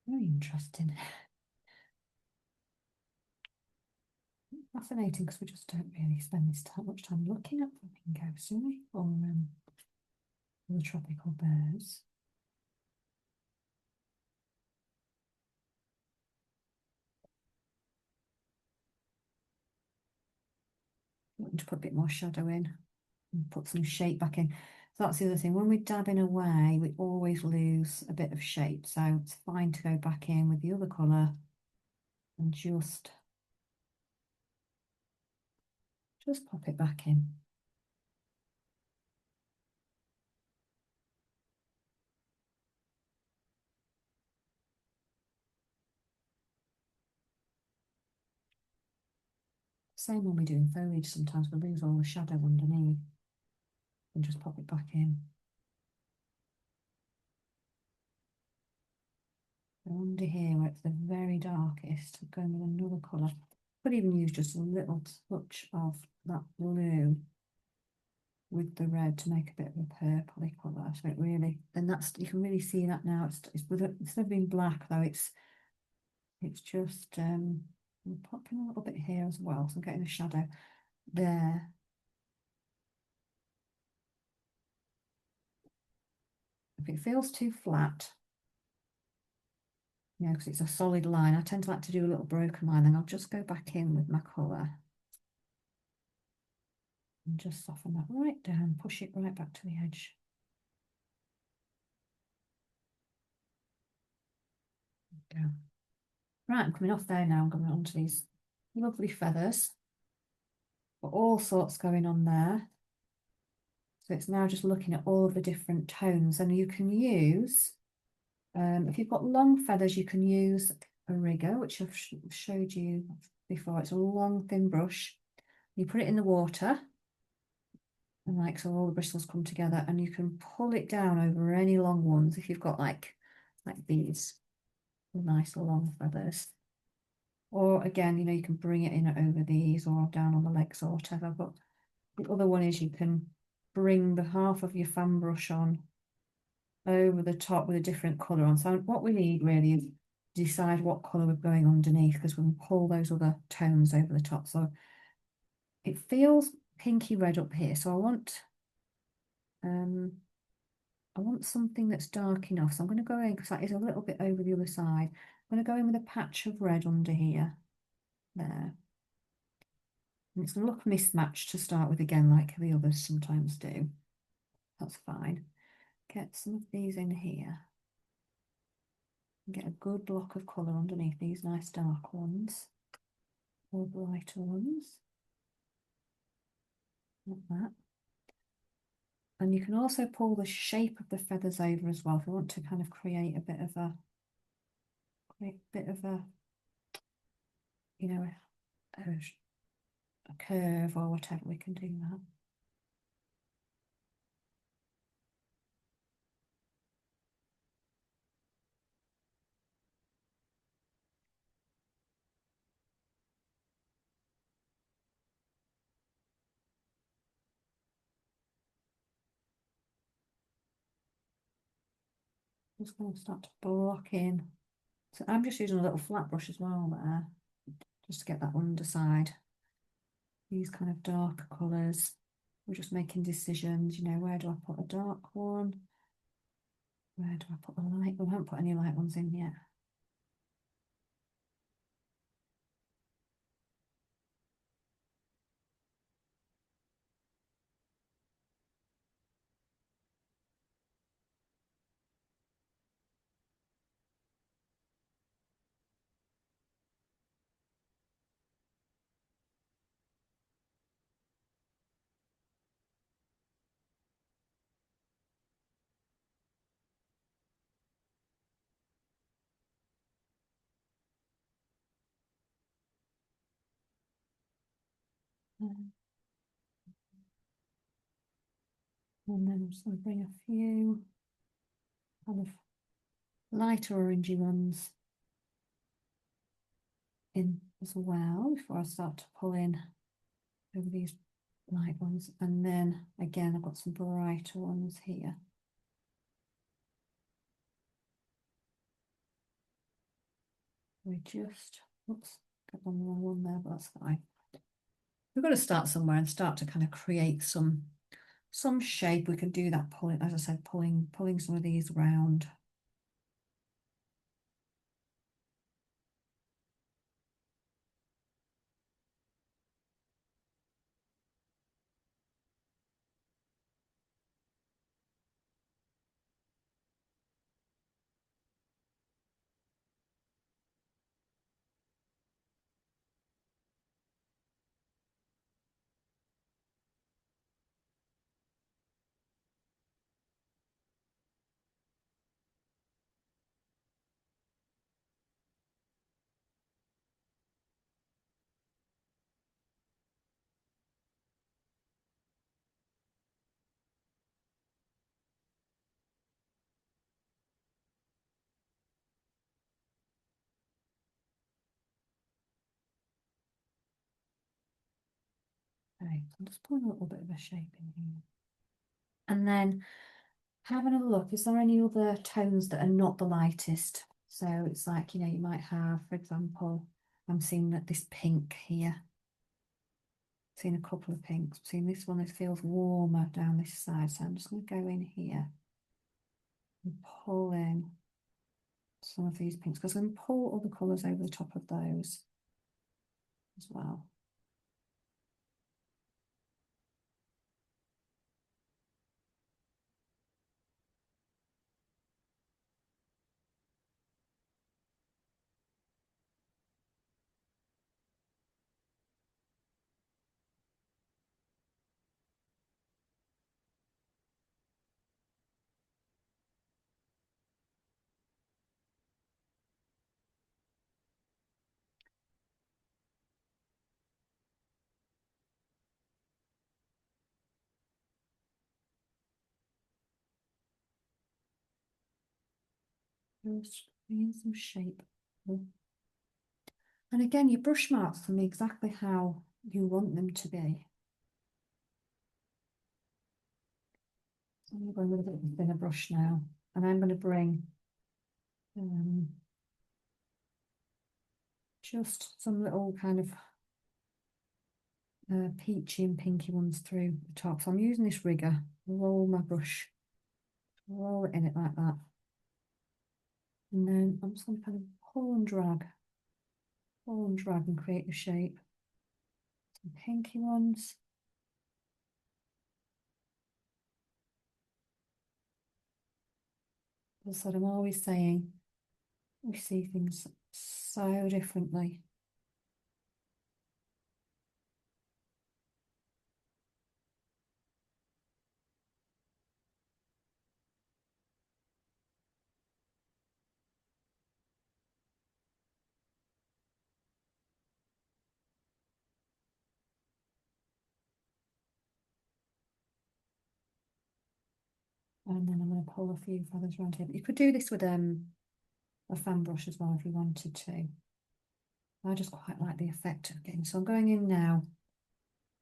Very interesting. Fascinating because we just don't really spend this time, much time looking at fucking ghosts, do we? Or the tropical birds. Want to put a bit more shadow in and put some shape back in. So that's the other thing. When we're dabbing away, we always lose a bit of shape. So it's fine to go back in with the other colour and just pop it back in. Same when we're doing foliage, sometimes we lose all the shadow underneath and just pop it back in. So under here where it's the very darkest, I'm going with another colour. Could even use just a little touch of that blue with the red to make a bit of a purpley colour. So it really, and that's, you can really see that now. It's with it, instead of being black though, it's just I'm popping a little bit here as well. So I'm getting a shadow there. If it feels too flat, you know, because it's a solid line, I tend to like to do a little broken line, and I'll just go back in with my colour and just soften that right down, push it right back to the edge. There we go. Right, I'm coming off there now. I'm going on to these lovely feathers. Got all sorts going on there. So it's now just looking at all of the different tones, and you can use, if you've got long feathers, you can use a rigger, which I've showed you before. It's a long, thin brush. You put it in the water, and like so all the bristles come together, and you can pull it down over any long ones if you've got like these nice long feathers. Or again, you know, you can bring it in over these or down on the legs or whatever. But the other one is you can bring the half of your fan brush on over the top with a different colour on. So what we need really is decide what colour we're going underneath, because we can pull those other tones over the top. So it feels pinky red up here. So I want something that's dark enough. So I'm going to go in, because that is a little bit over the other side. I'm going to go in with a patch of red under here. There. And it's going to look mismatched to start with again, like the others sometimes do. That's fine. Get some of these in here. Get a good block of colour underneath these nice dark ones. Or brighter ones. Like that. And you can also pull the shape of the feathers over as well if you want to kind of create a bit of a, you know, a curve or whatever. We can do that. Just going to start to block in. So I'm just using a little flat brush as well there, just to get that underside. These kind of dark colours. We're just making decisions, you know, where do I put a dark one? Where do I put the light? We haven't put any light ones in yet. And then I'm just going to bring a few kind of lighter orangey ones in as well before I start to pull in over these light ones. And then again, I've got some brighter ones here. We just, oops, got on the wrong one there, but that's fine. We've got to start somewhere and start to kind of create some shape. We can do that pulling, as I said, pulling some of these around. Okay, so I'm just pulling a little bit of a shape in here. And then having a look, is there any other tones that are not the lightest? So it's like, you know, you might have, for example, I'm seeing that this pink here. Seeing a couple of pinks. Seeing this one, it feels warmer down this side. So I'm just going to go in here and pull in some of these pinks because I'm going to pull all the colours over the top of those as well. Just bring in some shape. And again, your brush marks can be exactly how you want them to be. So I'm going with a bit of a thinner brush now, and I'm going to bring just some little kind of peachy and pinky ones through the top. So I'm using this rigger, roll my brush, roll it in it like that. And then I'm just going to kind of pull and drag and create the shape. Some pinky ones. As I said, I'm always saying we see things so differently. And then I'm going to pull a few feathers around here. But you could do this with a fan brush as well if you wanted to. I just quite like the effect of getting. So I'm going in now.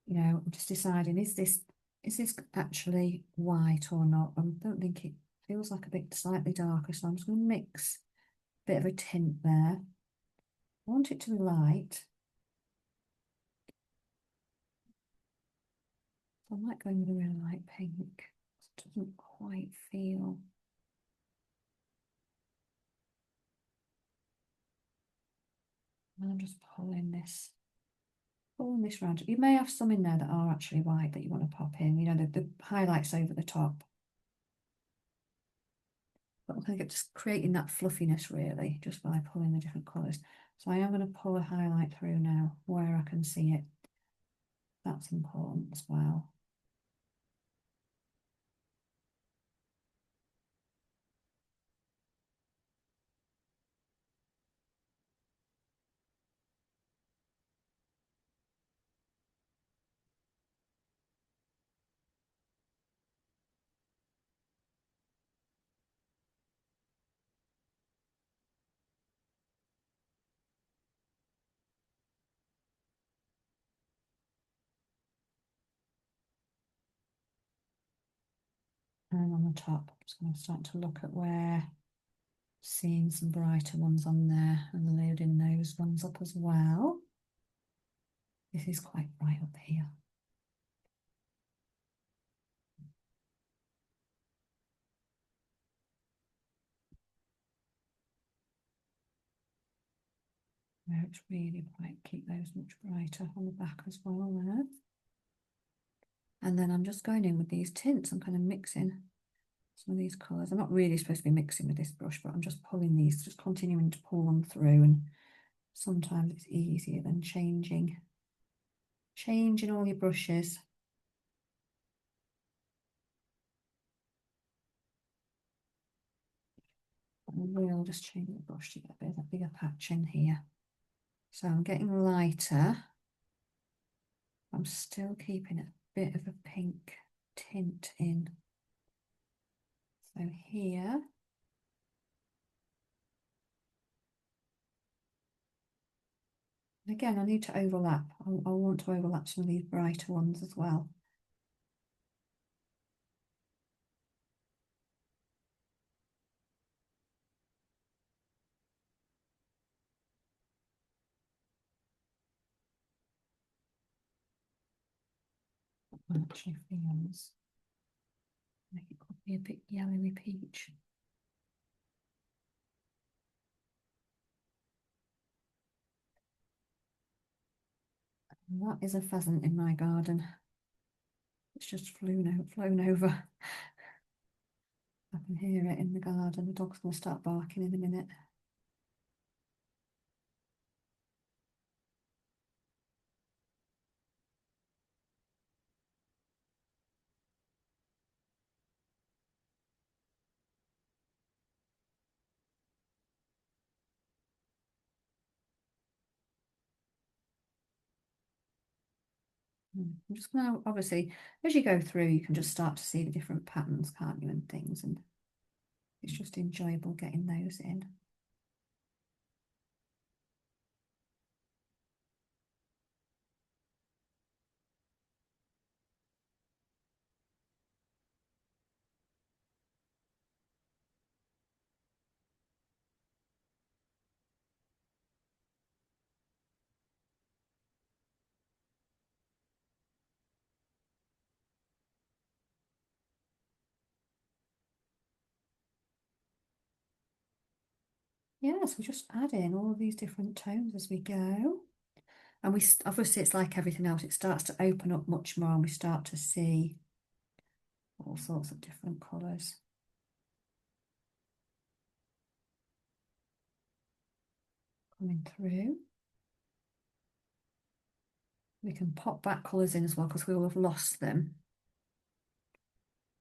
You know, I'm just deciding, is this actually white or not? I don't think it feels like a bit slightly darker, so I'm just going to mix a bit of a tint there. I want it to be light. So I might go in with a really light pink. It doesn't quite feel. And I'm just pulling this round. You may have some in there that are actually white that you want to pop in, you know, the highlights over the top. But I'm going to get just creating that fluffiness really, just by pulling the different colours. So I am going to pull a highlight through now where I can see it. That's important as well. and on the top. I'm just going to start to look at where, seeing some brighter ones on there and loading those ones up as well. This is quite bright up here. Where it's really bright, keep those much brighter on the back as well there. And then I'm just going in with these tints. I'm kind of mixing some of these colours. I'm not really supposed to be mixing with this brush, but I'm just pulling these, just continuing to pull them through, and sometimes it's easier than changing all your brushes. I will just change the brush to get a bit of a bigger patch in here. So I'm getting lighter. I'm still keeping a bit of a pink tint in. So here, again, I need to overlap. I want to overlap some of these brighter ones as well. Actually feels like it could be a bit yellowy peach. And that is a pheasant in my garden. It's just flown over. I can hear it in the garden. The dog's going to start barking in a minute. I'm just going to, obviously, as you go through, you can just start to see the different patterns, can't you, and things, and it's just enjoyable getting those in. Yes, we just add in all of these different tones as we go. And we obviously, it's like everything else, it starts to open up much more, and we start to see all sorts of different colours coming through. We can pop back colours in as well, because we will have lost them.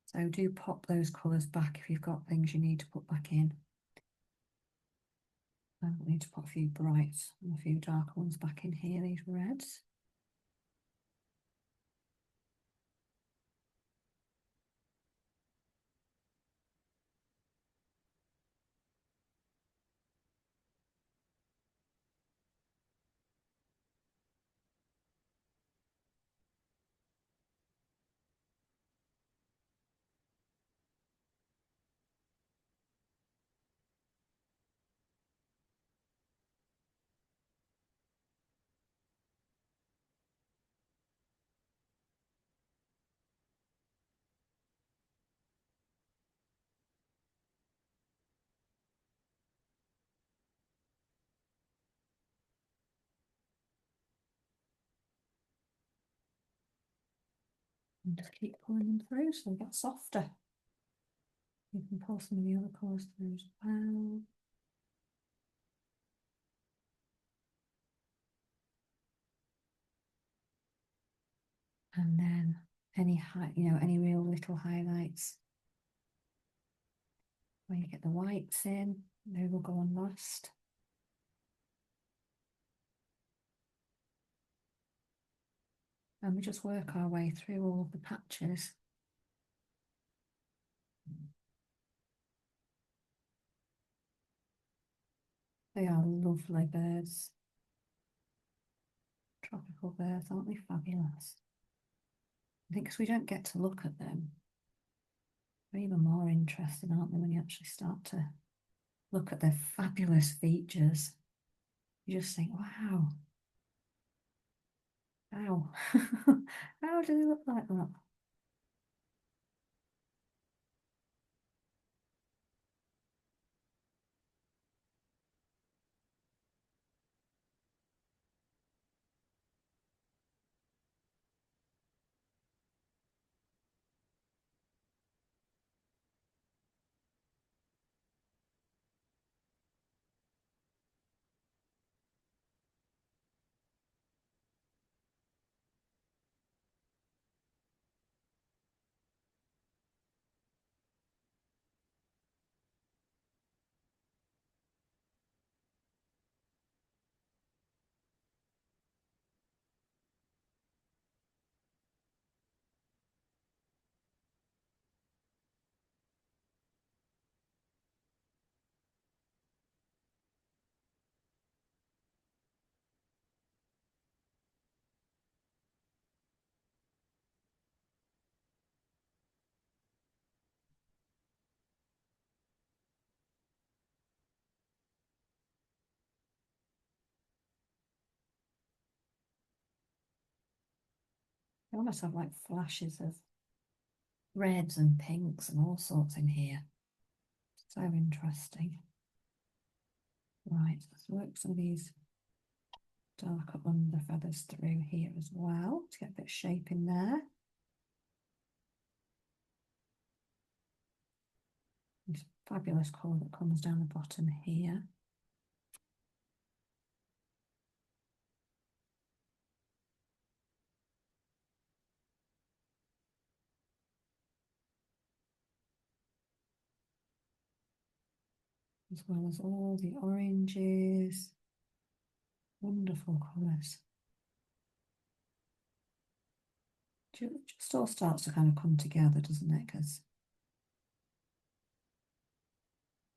So do pop those colours back if you've got things you need to put back in. I need to put a few brights and a few darker ones back in here, these reds. And just keep pulling them through so they get softer. You can pull some of the other colours through as well. And then any any real little highlights where you get the whites in, they will go on last. And we just work our way through all of the patches. They are lovely birds. Tropical birds, aren't they fabulous? I think because we don't get to look at them They're even more interesting, aren't they, when you actually start to look at their fabulous features. You just think, wow, how? How do they look like that? They almost have like flashes of reds and pinks and all sorts in here. So interesting. Right, let's work some of these darker under feathers through here as well to get a bit of shape in there. This fabulous colour that comes down the bottom here. As well as all the oranges. Wonderful colours. Just all starts to kind of come together, doesn't it? Because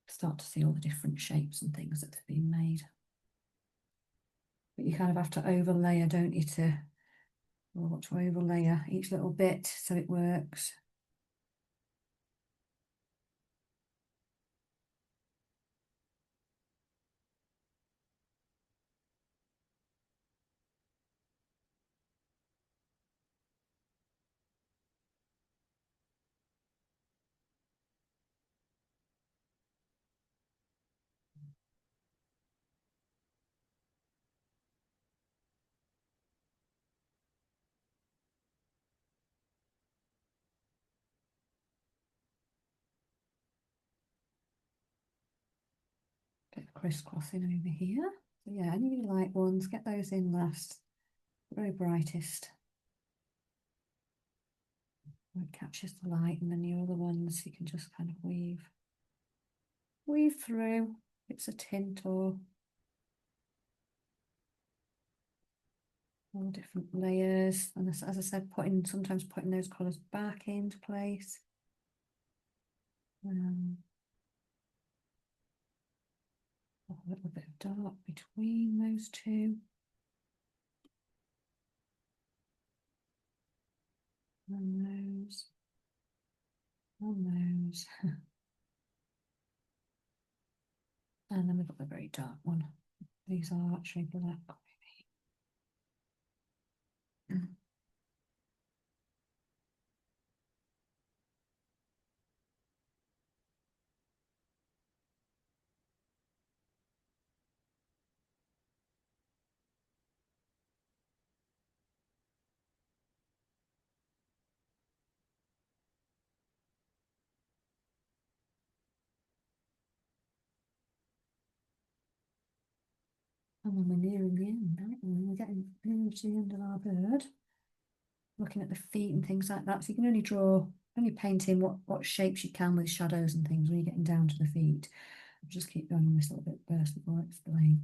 start to see all the different shapes and things that have been made. But you kind of have to overlay, don't you, to overlay each little bit so it works. Bit of crisscrossing over here. So yeah, any really light ones, get those in last. Very brightest. It catches the light, and then the other ones you can just kind of weave through. It's a tint or all different layers. And as I said, sometimes putting those colours back into place. A little bit of dark between those two. And those. And those. And then we've got the very dark one. These are actually black. And then we're nearing the end, aren't we? We're getting to the end of our bird. Looking at the feet and things like that. So you can only paint in what shapes you can with shadows and things when you're getting down to the feet. I'll just keep going on this little bit first before I explain.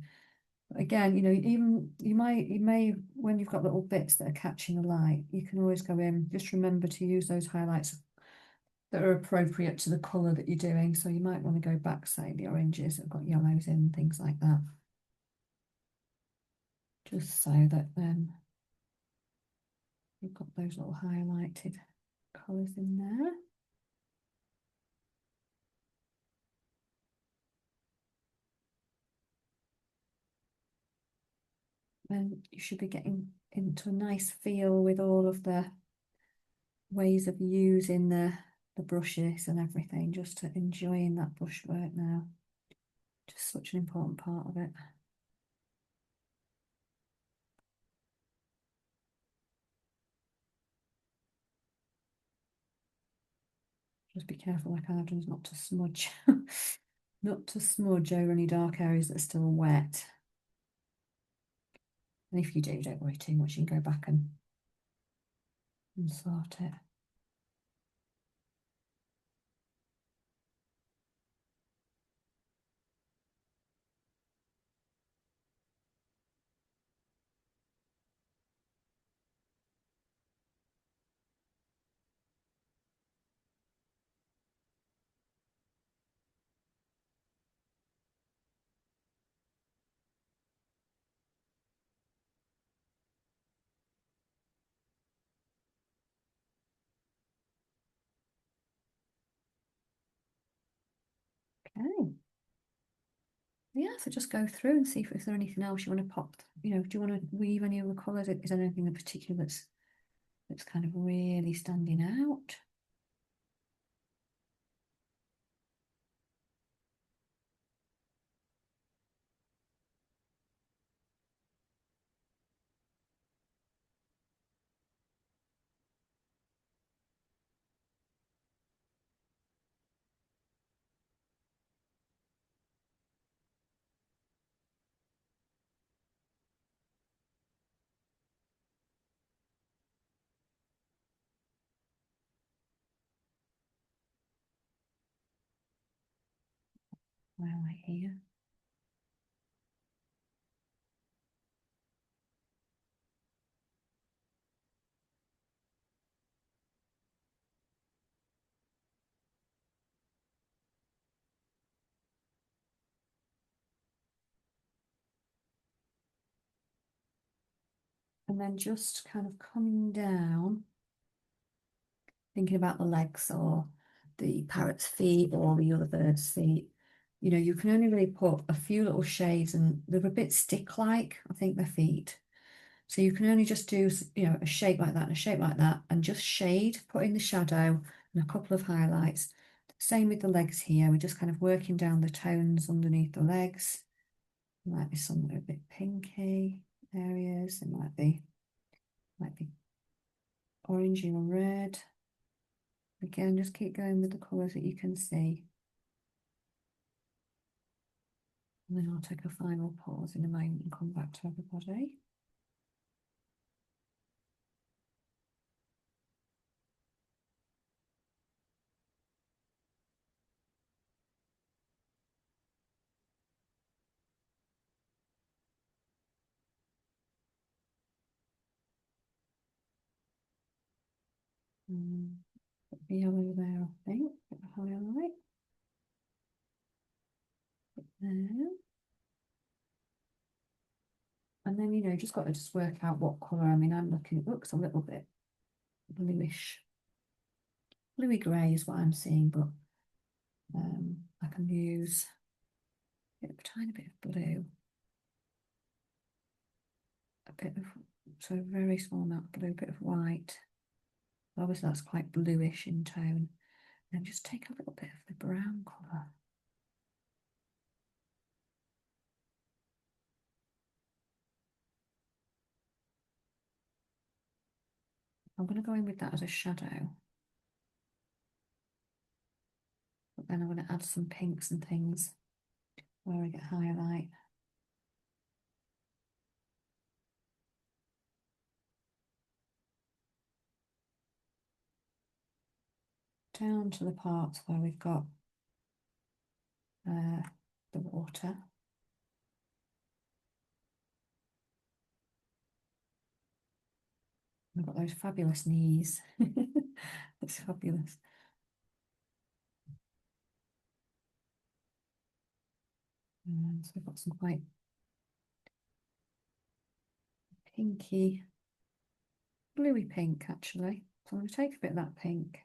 But again, even you may, when you've got little bits that are catching the light, you can always go in, just remember to use those highlights that are appropriate to the colour that you're doing. So you might want to go back, say, the oranges that have got yellows in, things like that. Just so that you've got those little highlighted colours in there. And you should be getting into a nice feel with all of the ways of using the brushes and everything, just to enjoying that brushwork now. Just such an important part of it. Just be careful, like I've done, not to smudge. Not to smudge over any dark areas that are still wet. And if you do, don't worry too much, you can go back and sort it. Okay. Yeah, so just go through and see if there's anything else you want to pop. You know, do you want to weave any other colours? Is there anything in particular that's kind of really standing out? Right here. And then just kind of coming down, thinking about the legs or the parrot's feet or the other bird's feet. You know, you can only really put a few little shades, and they're a bit stick-like, I think, their feet. So you can only just do, you know, a shape like that and a shape like that, and just shade, put in the shadow and a couple of highlights. Same with the legs here. We're just kind of working down the tones underneath the legs. There might be some a bit pinky areas. There might be orangey or red. Again, just keep going with the colours that you can see. And then I'll take a final pause in a moment and come back to everybody. Put the yellow there, I think. Bit of highlight. There. And then, you know, just got to just work out what colour. I mean, I'm looking, it looks a little bit bluish. Bluey grey is what I'm seeing, but I can use a tiny bit of blue. A bit of, so a very small amount of blue, a bit of white. Obviously that's quite bluish in tone. And just take a little bit of the brown colour. I'm going to go in with that as a shadow. But then I'm going to add some pinks and things where I get highlight. Down to the parts where we've got the water. We've got those fabulous knees. It's fabulous. So we've got some quite pinky, bluey pink actually. So I'm going to take a bit of that pink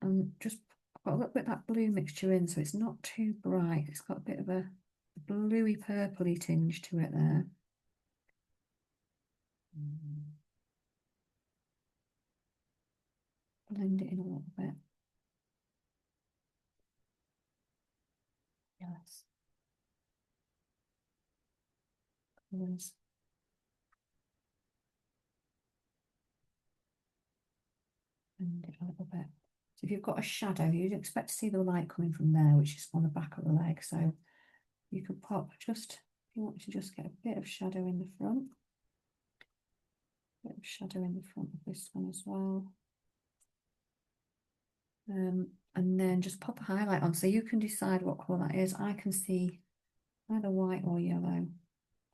and just put a little bit of that blue mixture in so it's not too bright. It's got a bit of a bluey purpley tinge to it there. Blend it in a little bit. Yes. Colours. Blend it a little bit. So if you've got a shadow, you'd expect to see the light coming from there, which is on the back of the leg. So you could pop just, if you want to just get a bit of shadow in the front. A bit of shadow in the front of this one as well. And then just pop a highlight on so you can decide what colour that is. I can see either white or yellow.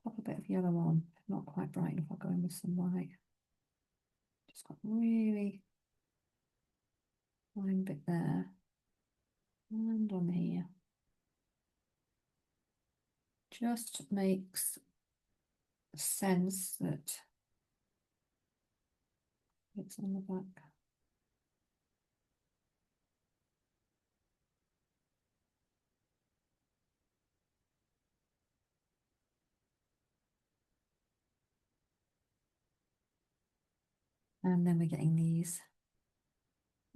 Pop a bit of yellow on, not quite bright enough. I'll go in with some white. Just got really fine bit there. And on here. Just makes sense that it's on the back. And then we're getting these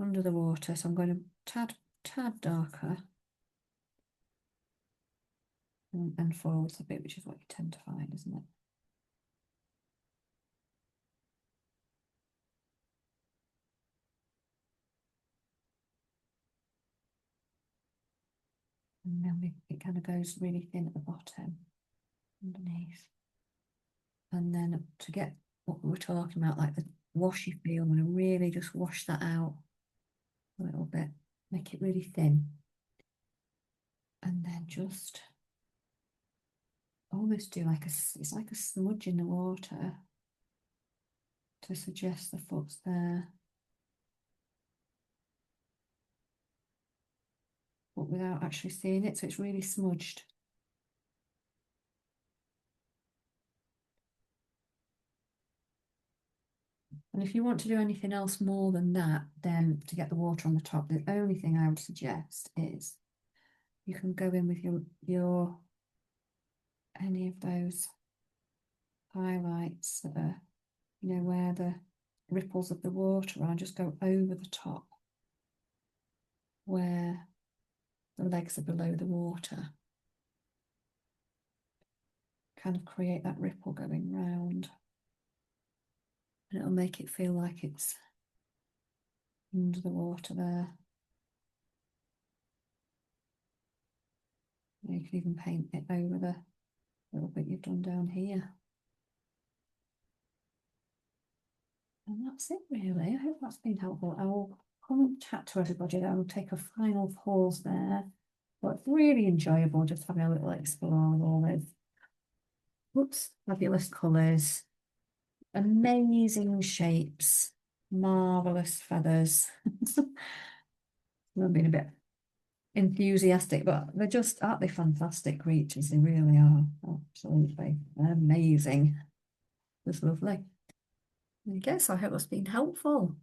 under the water. So I'm going to tad darker and forwards a bit, which is what you tend to find, isn't it? And then it kind of goes really thin at the bottom, underneath. And then to get what we were talking about, like the washy feel, I'm going to really just wash that out a little bit, make it really thin. And then just almost do like it's like a smudge in the water to suggest the foot's there. But without actually seeing it, so it's really smudged. And if you want to do anything else more than that, then to get the water on the top, the only thing I would suggest is you can go in with your any of those highlights that are, you know, where the ripples of the water are, just go over the top where the legs are below the water. Kind of create that ripple going round. And it'll make it feel like it's under the water there. You can even paint it over the little bit you've done down here. And that's it really. I hope that's been helpful. I will come and chat to everybody. I will take a final pause there. But it's really enjoyable just having a little explore of all those fabulous colours, amazing shapes, marvellous feathers. I'm being a bit enthusiastic, but they're just, aren't they fantastic creatures? They really are. Absolutely amazing. Just lovely. I guess I hope it's been helpful.